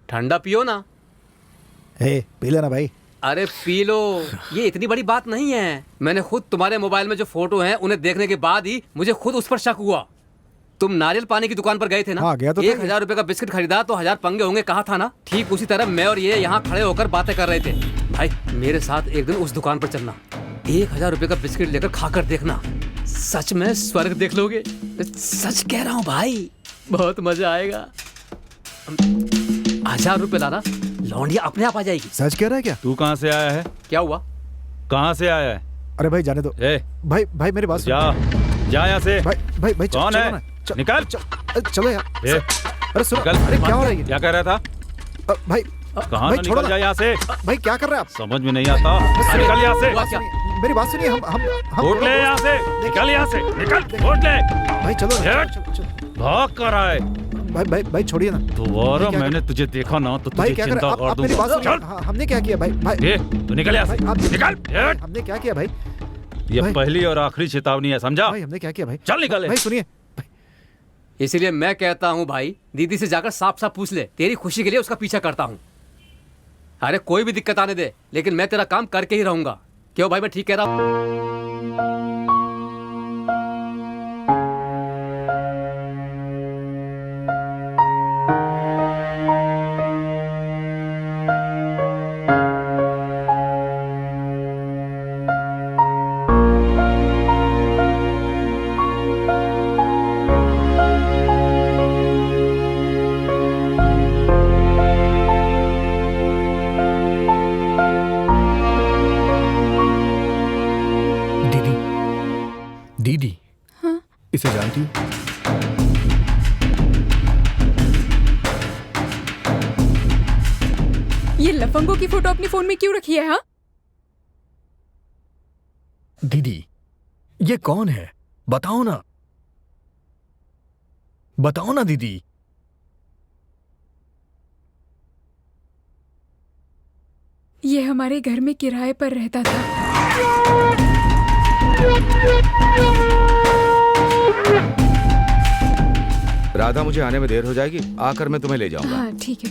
ठंडा पियो ना। पी लेना भाई। अरे पी लो, ये इतनी बड़ी बात नहीं है। मैंने खुद तुम्हारे मोबाइल में जो फोटो हैं उन्हें देखने के बाद ही मुझे खुद उस पर शक हुआ। तुम नारियल पानी की दुकान पर गए थे ना? हाँ, गया तो 1000 रुपए का बिस्किट खरीदा तो 1000 पंगे होंगे, कहा था ना? ठीक उसी तरह मैं और ये यहाँ खड़े होकर बातें कर रहे थे। भाई मेरे साथ एक दिन उस दुकान पर चलना, 1000 रुपए का बिस्किट लेकर खाकर देखना, सच में स्वर्ग देख लोगे। सच कह रहा हूँ भाई, बहुत मजा आएगा। 1000 रुपए लाना, लौंडिया अपने आप आ जाएगी। सच कह रहा है क्या? तू कहाँ से आया है? क्या हुआ? कहाँ से आया है? अरे भाई जाने दो। भाई मेरी बात सुन। जा यहाँ से। भाई कौन है? निकल। चलो यार। अरे सुनो, अरे क्या हो रहा है? क्या कह रहा था? भाई कहाँ से निकल जा यहाँ से। भाई क्या कर रहे हैं आप? समझ में नहीं आता। निकल यहाँ से। मेरी बात सुनिए। हम वोट ले यहाँ से। निकल यहाँ से, निकल। वोट ले भाई। चलो भाग कर रहा है। भाई छोड़िए ना। दोबारा मैंने तुझे देखा ना तो तुझे जिंदा कर दूंगा। हमने क्या किया भाई? तू निकल यहाँ से, निकल। हमने क्या किया भाई? ये पहली और आखिरी चेतावनी है, समझा? भाई हमने क्या किया भाई? चल निकल। भाई सुनिए, इसीलिए मैं कहता हूँ भाई, दीदी से जाकर साफ साफ पूछ ले। तेरी खुशी के लिए उसका पीछा करता हूँ। अरे कोई भी दिक्कत आने दे, लेकिन मैं तेरा काम करके ही रहूंगा। क्यों भाई, मैं ठीक कह रहा हूँ? लफंगों की फोटो अपनी फोन में क्यों रखी है? हाँ, दीदी ये कौन है? बताओ ना, बताओ ना दीदी। ये हमारे घर में किराए पर रहता था। राधा, मुझे आने में देर हो जाएगी, आकर मैं तुम्हें ले जाऊंगा। हाँ ठीक है।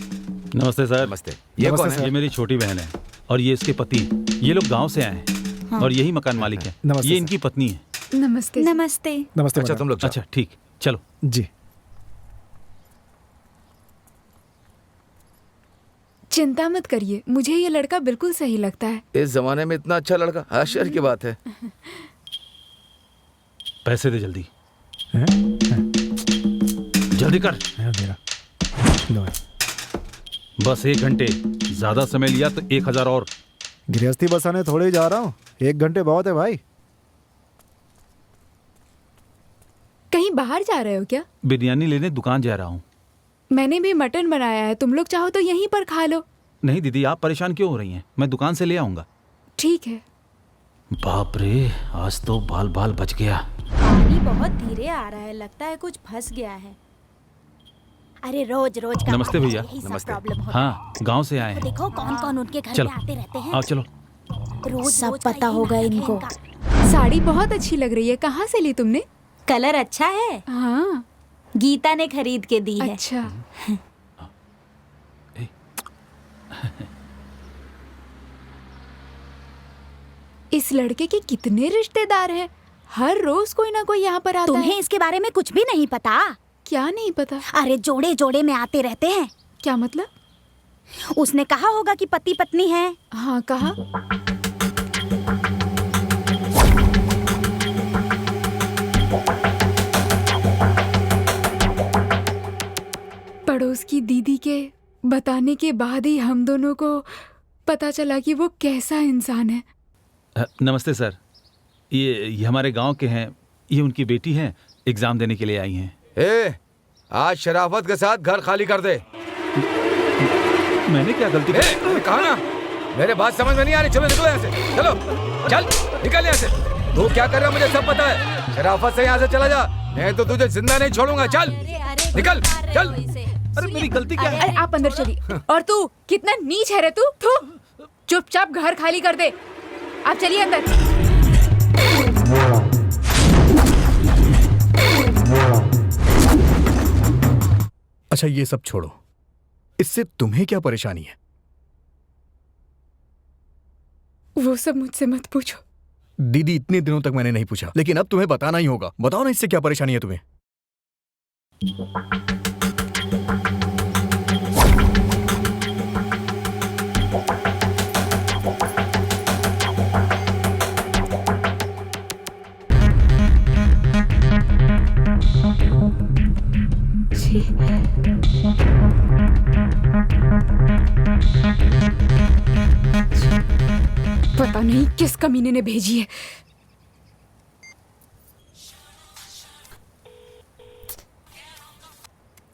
नमस्ते सर। नमस्ते। ये कौन है? ये मेरी छोटी बहन है और ये इसके पति। ये लोग गांव से आए हैं। हाँ। और यही मकान मालिक है। ये इनकी पत्नी है। नमस्ते। नमस्ते। नमस्ते। अच्छा तुम लोग अच्छा ठीक, चलो जी। चिंता मत करिए, मुझे ये लड़का बिल्कुल सही लगता है। इस जमाने में इतना अच्छा लड़का, आश्चर्य की बात है। पैसे दे जल्दी। जल्दी कर। बस 1 घंटे, ज्यादा समय लिया तो 1000 और। गृहस्थी बसाने थोड़े ही जा रहा हूँ, 1 घंटे बहुत है भाई। कहीं बाहर जा रहे हो क्या? बिरयानी लेने दुकान जा रहा हूँ। मैंने भी मटन बनाया है, तुम लोग चाहो तो यहीं पर खा लो। नहीं दीदी, आप परेशान क्यों हो रही हैं? मैं दुकान से ले आऊंगा। ठीक है। बाप रे, आज तो बाल बाल बच गया। पानी बहुत धीरे आ रहा है, लगता है कुछ फंस गया है। अरे रोज रोज का नमस्ते भैया। नमस्ते। हाँ, गांव से आए हैं। देखो कौन कौन उनके घर चलो, में आते रहते हैं। आओ चलो। रोज सब पता होगा इनको। साड़ी बहुत अच्छी लग रही है, कहाँ से ली तुमने? कलर अच्छा है। हाँ, गीता ने खरीद के दी है। अच्छा। इस लड़के के कितने रिश्तेदार हैं? हर रोज कोई ना कोई यहाँ पर आता है। तुम्हें इसके बारे में कुछ भी नहीं पता? क्या नहीं पता? अरे जोड़े जोड़े में आते रहते हैं। क्या मतलब? उसने कहा होगा कि पति पत्नी है। हाँ कहा। पड़ोस की दीदी के बताने के बाद ही हम दोनों को पता चला कि वो कैसा इंसान है। नमस्ते सर, ये हमारे गांव के हैं। ये उनकी बेटी हैं, एग्जाम देने के लिए आई हैं। आज शराफत के साथ घर खाली कर दे। मैंने क्या गलती की? कहा ना, मेरे बात समझ में नहीं आ रही। चलो निकलो यहाँ से, चलो चल निकल यहाँ से। तू क्या कर रहा है मुझे सब पता है। शराफत से यहाँ से चला जा, नहीं तो तुझे जिंदा नहीं छोड़ूंगा। चल निकल, चल। अरे मेरी गलती क्या है? अरे आप अंदर चलिए। और तू कितना नीच है रे तू। चुपचाप घर खाली कर दे। आप चलिए अंदर। अच्छा ये सब छोड़ो, इससे तुम्हें क्या परेशानी है? वो सब मुझसे मत पूछो। दीदी इतने दिनों तक मैंने नहीं पूछा, लेकिन अब तुम्हें बताना ही होगा। बताओ ना, इससे क्या परेशानी है तुम्हें? पता नहीं किस कमीने ने भेजी है।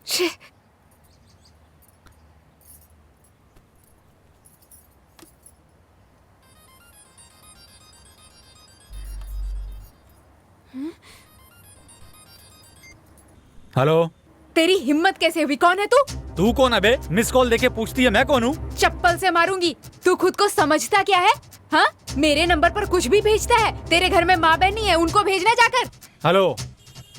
छे। हेलो। तेरी हिम्मत कैसे हुई? कौन है तू? तू कौन है बे? मिस कॉल देके पूछती है मैं कौन हूँ? चप्पल से मारूंगी। तू खुद को समझता क्या है? हाँ, मेरे नंबर पर कुछ भी भेजता है। तेरे घर में माँ बहन नहीं है, उनको भेजना जाकर। हेलो,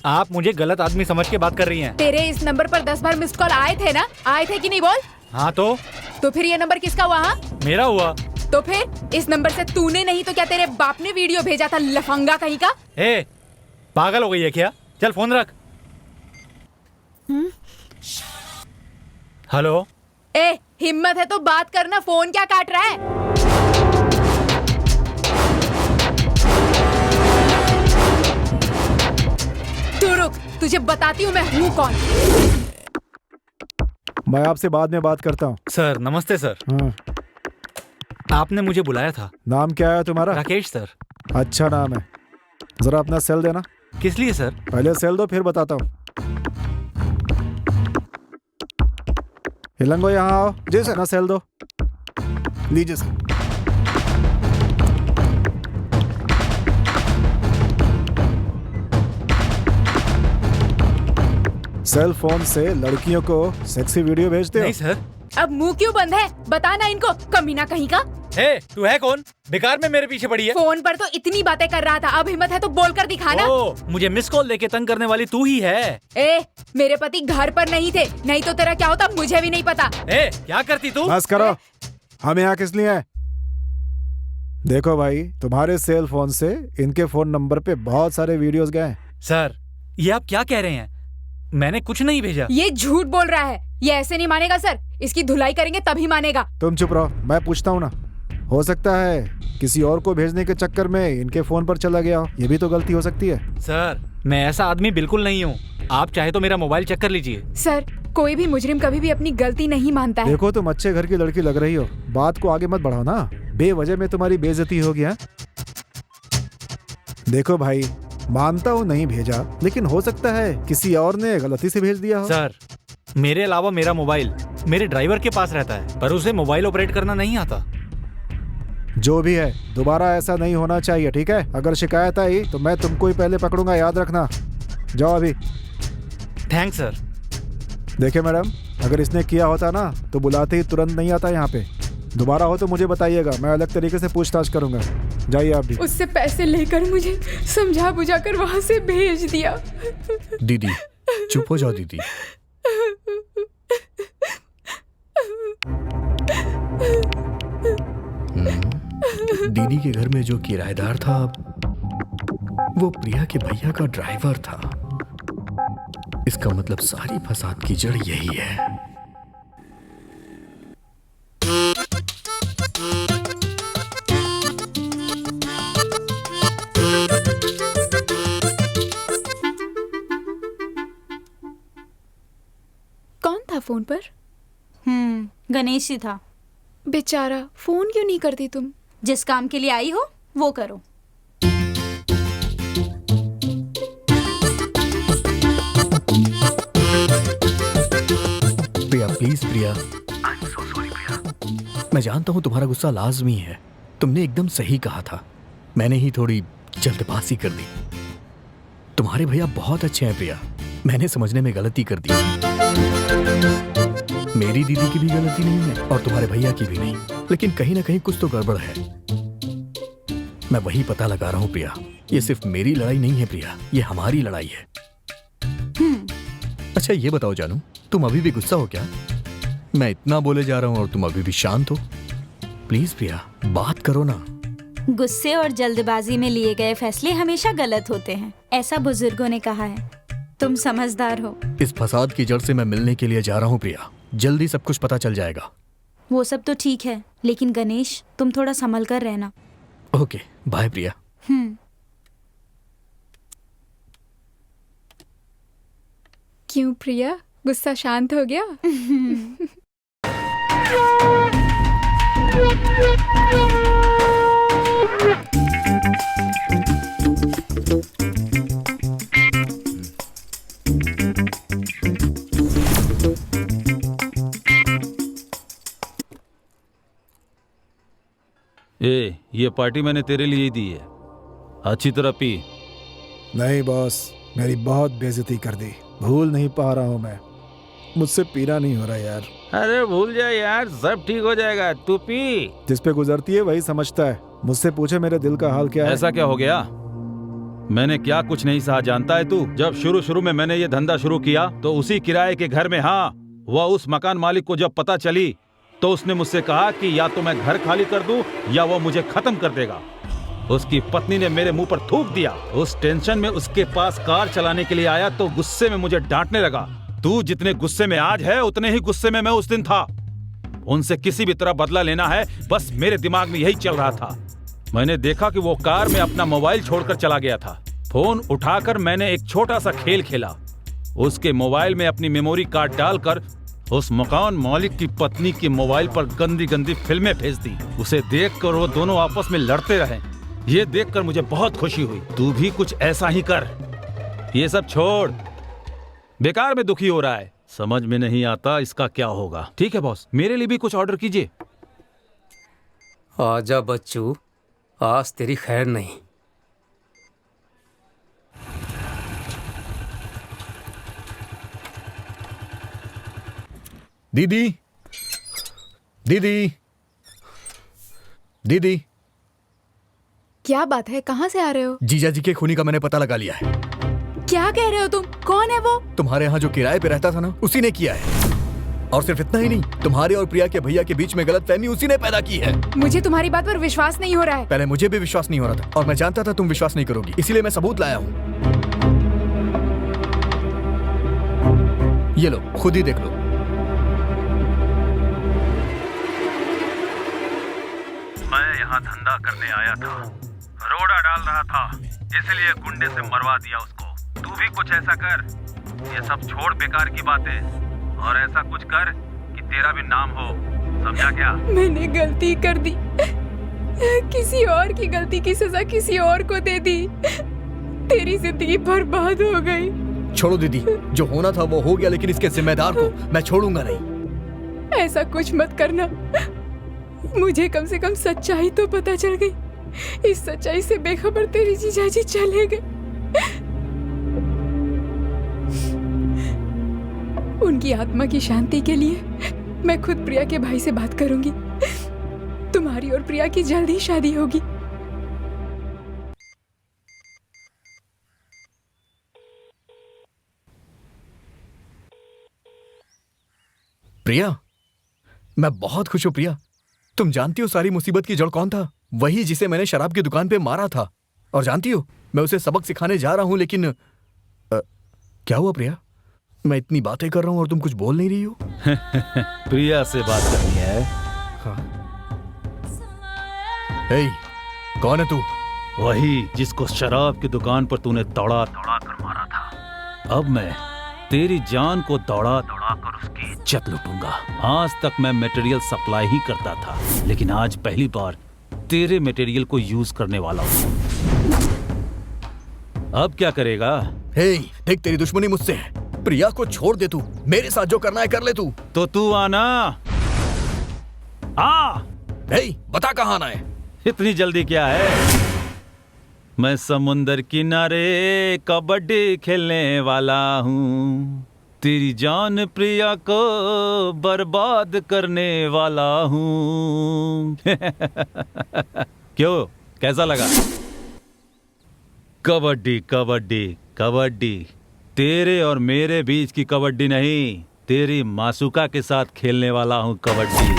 आप मुझे गलत आदमी समझ के बात कर रही हैं। तेरे इस नंबर पर 10 बार मिस कॉल आए थे ना? आए थे कि नहीं बोल? हाँ तो फिर ये नंबर किसका हुआ? हाँ? मेरा हुआ। तो फिर इस नंबर से तूने नहीं तो क्या तेरे बाप ने वीडियो भेजा था, लफंगा कहीं का? ए, पागल हो गई है क्या? चल फोन रख। हेलो। ए, हिम्मत है तो बात करना, फोन क्या काट रहा है? तू रुक, तुझे बताती हूँ मैं हूँ कौन। मैं आपसे बाद में बात करता हूँ। सर नमस्ते सर। हाँ। आपने मुझे बुलाया था। नाम क्या है तुम्हारा? राकेश सर। अच्छा नाम है। जरा अपना सेल देना। किस लिए सर? पहले सेल दो फिर बताता हूँ। हिलंगो यहाँ आओ। जी सर। ना सेल दो। लीजिए सर। सेल फोन से लड़कियों को सेक्सी वीडियो भेजते हो? नहीं सर। अब मुंह क्यों बंद है? बताना इनको, कमीना कहीं का। हे, तू है कौन? बेकार में मेरे पीछे पड़ी है। फोन पर तो इतनी बातें कर रहा था, अब हिम्मत है तो बोल कर दिखाना। मुझे मिस कॉल देके तंग करने वाली तू ही है। ए, मेरे पति घर पर नहीं थे, नहीं तो तेरा क्या होता मुझे भी नहीं पता। ए, क्या करती तू? बस करो, हम यहाँ किस लिए हैं? देखो भाई, तुम्हारे सेल फोन से इनके फोन नंबर पे बहुत सारे वीडियोस गए। सर, ये आप क्या कह रहे हैं? मैंने कुछ नहीं भेजा। ये झूठ बोल रहा है, ये ऐसे नहीं मानेगा सर, इसकी धुलाई करेंगे तभी मानेगा। तुम चुप रहो, मैं पूछता हूँ ना। हो सकता है किसी और को भेजने के चक्कर में इनके फोन पर चला गया हो, ये भी तो गलती हो सकती है। सर, मैं ऐसा आदमी बिल्कुल नहीं हूँ। आप चाहे तो मेरा मोबाइल चेक कर लीजिए। सर, कोई भी मुजरिम कभी भी अपनी गलती नहीं मानता है। देखो, तुम अच्छे घर की लड़की लग रही हो, बात को आगे मत बढ़ाओ ना, बेवजह में तुम्हारी बेइज्जती हो गया। देखो भाई, मानता हूँ नहीं भेजा, लेकिन हो सकता है किसी और ने गलती से भेज दिया हो। सर, मेरे अलावा मेरा मोबाइल मेरे ड्राइवर के पास रहता है, पर उसे मोबाइल ऑपरेट करना नहीं आता। जो भी है, दोबारा ऐसा नहीं होना चाहिए, ठीक है? अगर शिकायत आई तो मैं तुमको ही पहले पकड़ूंगा, याद रखना। जाओ अभी। Thanks sir. देखिए मैडम, अगर इसने किया होता ना तो बुलाते ही तुरंत नहीं आता यहाँ पे। दोबारा हो तो मुझे बताइएगा, मैं अलग तरीके से पूछताछ करूंगा। जाइए आप भी। उससे पैसे लेकर मुझे समझा बुझा कर वहाँ से भेज दिया। दीदी चुप हो जाओ दीदी। दीदी के घर में जो किराएदार था वो प्रिया के भैया का ड्राइवर था। इसका मतलब सारी फसाद की जड़ यही है। कौन था फोन पर? गणेश ही था। बेचारा, फोन क्यों नहीं करती तुम? जिस काम के लिए आई हो वो करो। प्रिया प्लीज प्रिया, मैं जानता हूं तुम्हारा गुस्सा लाजमी है, तुमने एकदम सही कहा था, मैंने ही थोड़ी जल्दबाजी कर दी। तुम्हारे भैया बहुत अच्छे हैं प्रिया, मैंने समझने में गलती कर दी। मेरी दीदी की भी गलती नहीं है और तुम्हारे भैया की भी नहीं, लेकिन कहीं ना कहीं कुछ तो गड़बड़ है। मैं वही पता लगा रहा हूं प्रिया, ये सिर्फ मेरी लड़ाई नहीं है प्रिया, ये हमारी लड़ाई है। अच्छा ये बताओ जानू, तुम अभी भी गुस्सा हो क्या? मैं इतना बोले जा रहा हूं और तुम अभी भी शांत हो। प्लीज प्रिया बात करो ना। गुस्से और जल्दबाजी में लिए गए फैसले हमेशा गलत होते हैं, ऐसा बुजुर्गों ने कहा है। तुम समझदार हो। इस फसाद की जड़ से मैं मिलने के लिए जा रहा हूं प्रिया, जल्दी सब कुछ पता चल जाएगा। वो सब तो ठीक है, लेकिन गणेश तुम थोड़ा संभल कर रहना। ओके बाय प्रिया। क्यों प्रिया, गुस्सा शांत हो गया? ये पार्टी मैंने तेरे लिए ही दी है, अच्छी तरह पी। नहीं बॉस, मेरी बहुत बेइज्जती कर दी, भूल नहीं पा रहा हूँ मैं, मुझसे पीना नहीं हो रहा यार। अरे भूल जा यार, सब ठीक हो जाएगा, तू पी। जिस पे गुजरती है वही समझता है, मुझसे पूछे मेरे दिल का हाल क्या है। ऐसा क्या हो गया? मैंने क्या कुछ नहीं सहा जानता है तू? जब शुरू में मैंने ये धंधा शुरू किया तो उसी किराए के घर में, हाँ, वह उस मकान मालिक को जब पता चली तो उसने मुझसे कहा कि या तो मैं घर खाली कर दूं या वो मुझे खत्म कर देगा। उसकी पत्नी ने मेरे मुंह पर थूक दिया। उस टेंशन में उसके पास कार चलाने के लिए आया तो गुस्से में मुझे डांटने लगा। तू जितने गुस्से में आज है उतने ही गुस्से में मैं उस दिन था। उनसे किसी भी तरह बदला लेना है, बस मेरे दिमाग में यही चल रहा था। मैंने देखा कि वो कार में अपना मोबाइल छोड़कर चला गया था। फोन उठाकर मैंने एक छोटा सा खेल खेला, उसके मोबाइल में अपनी मेमोरी कार्ड डालकर उस मकान मालिक की पत्नी के मोबाइल पर गंदी गंदी फिल्में भेज दी। उसे देखकर वो दोनों आपस में लड़ते रहे। ये देखकर मुझे बहुत खुशी हुई। तू भी कुछ ऐसा ही कर। ये सब छोड़, बेकार में दुखी हो रहा है, समझ में नहीं आता इसका क्या होगा। ठीक है बॉस, मेरे लिए भी कुछ ऑर्डर कीजिए। आजा बच्चू, आज तेरी खैर नहीं। दीदी, दीदी, दीदी। क्या बात है, कहाँ से आ रहे हो? जीजा जी के खूनी का मैंने पता लगा लिया है। क्या कह रहे हो तुम? कौन है वो? तुम्हारे यहाँ जो किराए पे रहता था ना, उसी ने किया है। और सिर्फ इतना ही नहीं, तुम्हारे और प्रिया के भैया के बीच में गलतफहमी उसी ने पैदा की है। मुझे तुम्हारी बात पर विश्वास नहीं हो रहा है। पहले मुझे भी विश्वास नहीं हो रहा था और मैं जानता था तुम विश्वास नहीं करोगी, इसीलिए मैं सबूत लाया हूँ। ये लो, खुद ही देख लो। मैं यहाँ धंधा करने आया था, रोड़ा डाल रहा था, इसलिए गुंडे से मरवा दिया उसको। तू भी कुछ ऐसा कर, ये सब छोड़ बेकार की बातें और ऐसा कुछ कर कि तेरा भी नाम हो, समझा क्या? मैंने गलती कर दी, किसी और की गलती की सजा किसी और को दे दी। तेरी जिंदगी बर्बाद हो गई। छोड़ो दीदी, जो होना था वो हो गया, लेकिन इसके जिम्मेदार को मैं छोड़ूंगा नहीं। ऐसा कुछ मत करना, मुझे कम से कम सच्चाई तो पता चल गई। इस सच्चाई से बेखबर तेरी जीजाजी चले गए। उनकी आत्मा की शांति के लिए मैं खुद प्रिया के भाई से बात करूंगी। तुम्हारी और प्रिया की जल्द ही शादी होगी। प्रिया, मैं बहुत खुश हूं प्रिया। तुम जानती हो सारी मुसीबत की जड़ कौन था? वही जिसे मैंने शराब की दुकान पे मारा था। और जानती हो, मैं उसे सबक सिखाने जा रहा हूं, लेकिन क्या हुआ प्रिया? मैं इतनी बातें कर रहा हूं और तुम कुछ बोल नहीं रही हो। प्रिया से बात करनी है। हाँ। हे, कौन है तू? वही जिसको शराब की दुकान पर तूने दौड़ा दौड़ा कर मारा था। अब मैं तेरी जान को दौड़ा दौड़ा कर उसकी इज्जत लूटूंगा। आज तक मैं मटेरियल सप्लाई ही करता था, लेकिन आज पहली बार तेरे मटेरियल को यूज करने वाला हूँ। अब क्या करेगा? हे, देख तेरी दुश्मनी मुझसे है। प्रिया को छोड़ दे तू, मेरे साथ जो करना है कर ले तू। तो तू आना। आ! हे, बता कहाँ आना है? इतनी जल्दी क्या है? मैं समुंदर किनारे कबड्डी खेलने वाला हूँ, तेरी जान प्रिया को बर्बाद करने वाला हूँ। क्यों, कैसा लगा? कबड्डी कबड्डी कबड्डी, तेरे और मेरे बीच की कबड्डी नहीं, तेरी मासूका के साथ खेलने वाला हूँ कबड्डी।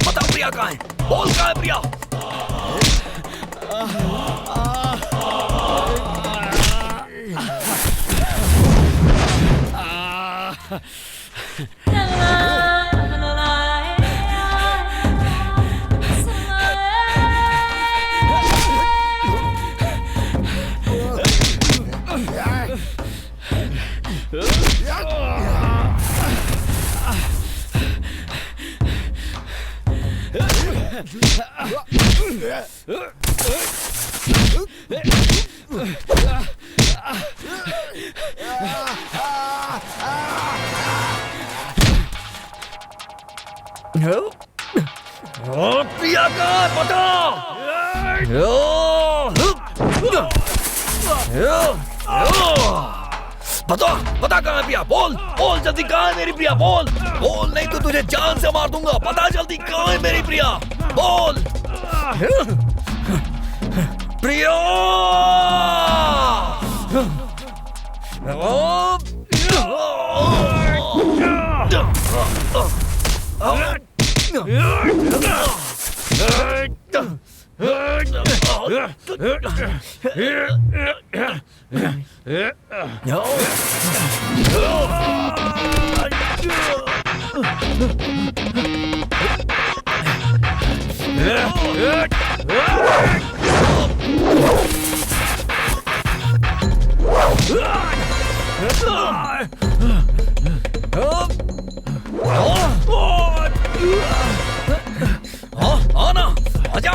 बता प्रिया कहाँ है? बोल कहाँ है प्रिया? प्रिया का पता पता पता कहाँ है प्रिया? बोल बोल जल्दी, कहाँ है मेरी प्रिया? बोल बोल, नहीं तो तुझे जान से मार दूंगा। पता जल्दी, कहाँ है मेरी प्रिया? बोल प्रिया। आना आजा।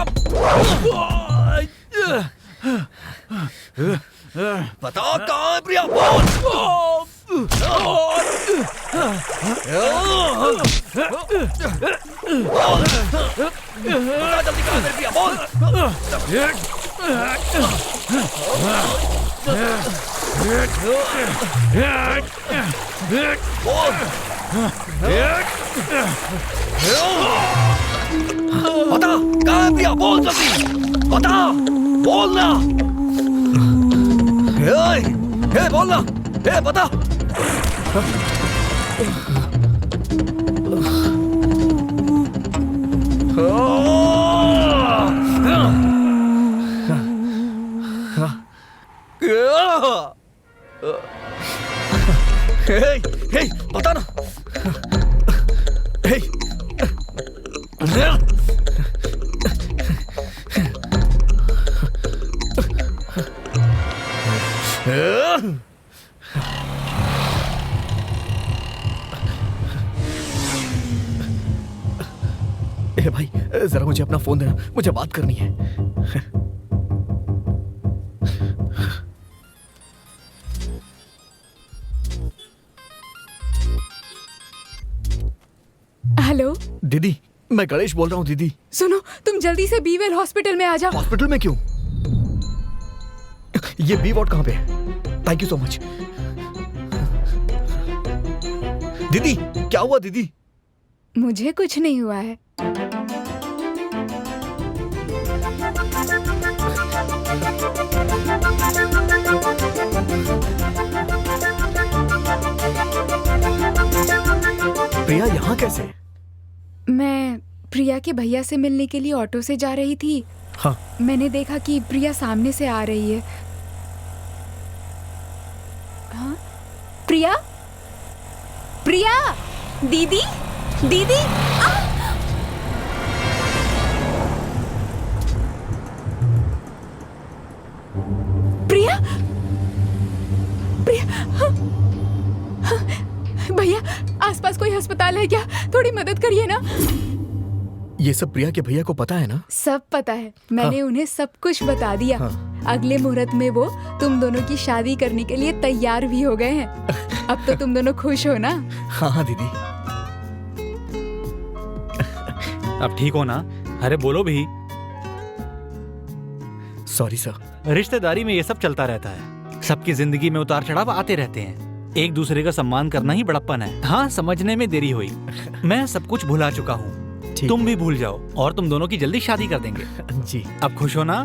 बता कहाँ है प्रिया? बोल बता जल्दी, कहाँ है मेरी प्रिया? बोल बता कहाँ है प्रिया? बोल जल्दी बता, बोलना। हे बोलना, हे बता। हे बता ना। हे ए भाई जरा मुझे अपना फोन देना, मुझे बात करनी है। हेलो दीदी, मैं गणेश बोल रहा हूँ। दीदी सुनो, तुम जल्दी से बीवेल हॉस्पिटल में आ जाओ। हॉस्पिटल में क्यों? ये बी वार्ड कहाँ पे है? Thank you so much. दीदी क्या हुआ दीदी? मुझे कुछ नहीं हुआ है। प्रिया यहाँ कैसे? मैं प्रिया के भैया से मिलने के लिए ऑटो से जा रही थी। हाँ। मैंने देखा कि प्रिया सामने से आ रही है। हाँ? प्रिया? प्रिया? दीदी दीदी प्रिया? प्रिया? हाँ? हाँ? भैया, आसपास कोई अस्पताल है क्या? थोड़ी मदद करिए ना। ये सब प्रिया के भैया को पता है ना? सब पता है, मैंने उन्हें सब कुछ बता दिया। अगले मुहूर्त में वो तुम दोनों की शादी करने के लिए तैयार भी हो गए हैं। अब तो तुम दोनों खुश हो ना? हाँ हाँ दीदी। अब ठीक हो ना? अरे बोलो भी। Sorry sir. रिश्तेदारी में ये सब चलता रहता है। सबकी जिंदगी में उतार चढ़ाव आते रहते हैं। एक दूसरे का सम्मान करना ही बड़प्पन है। हाँ, समझने में देरी हुई। मैं सब कुछ भुला चुका हूँ। तुम भी भूल जाओ और तुम दोनों की जल्दी शादी कर देंगे। जी। अब खुश हो ना?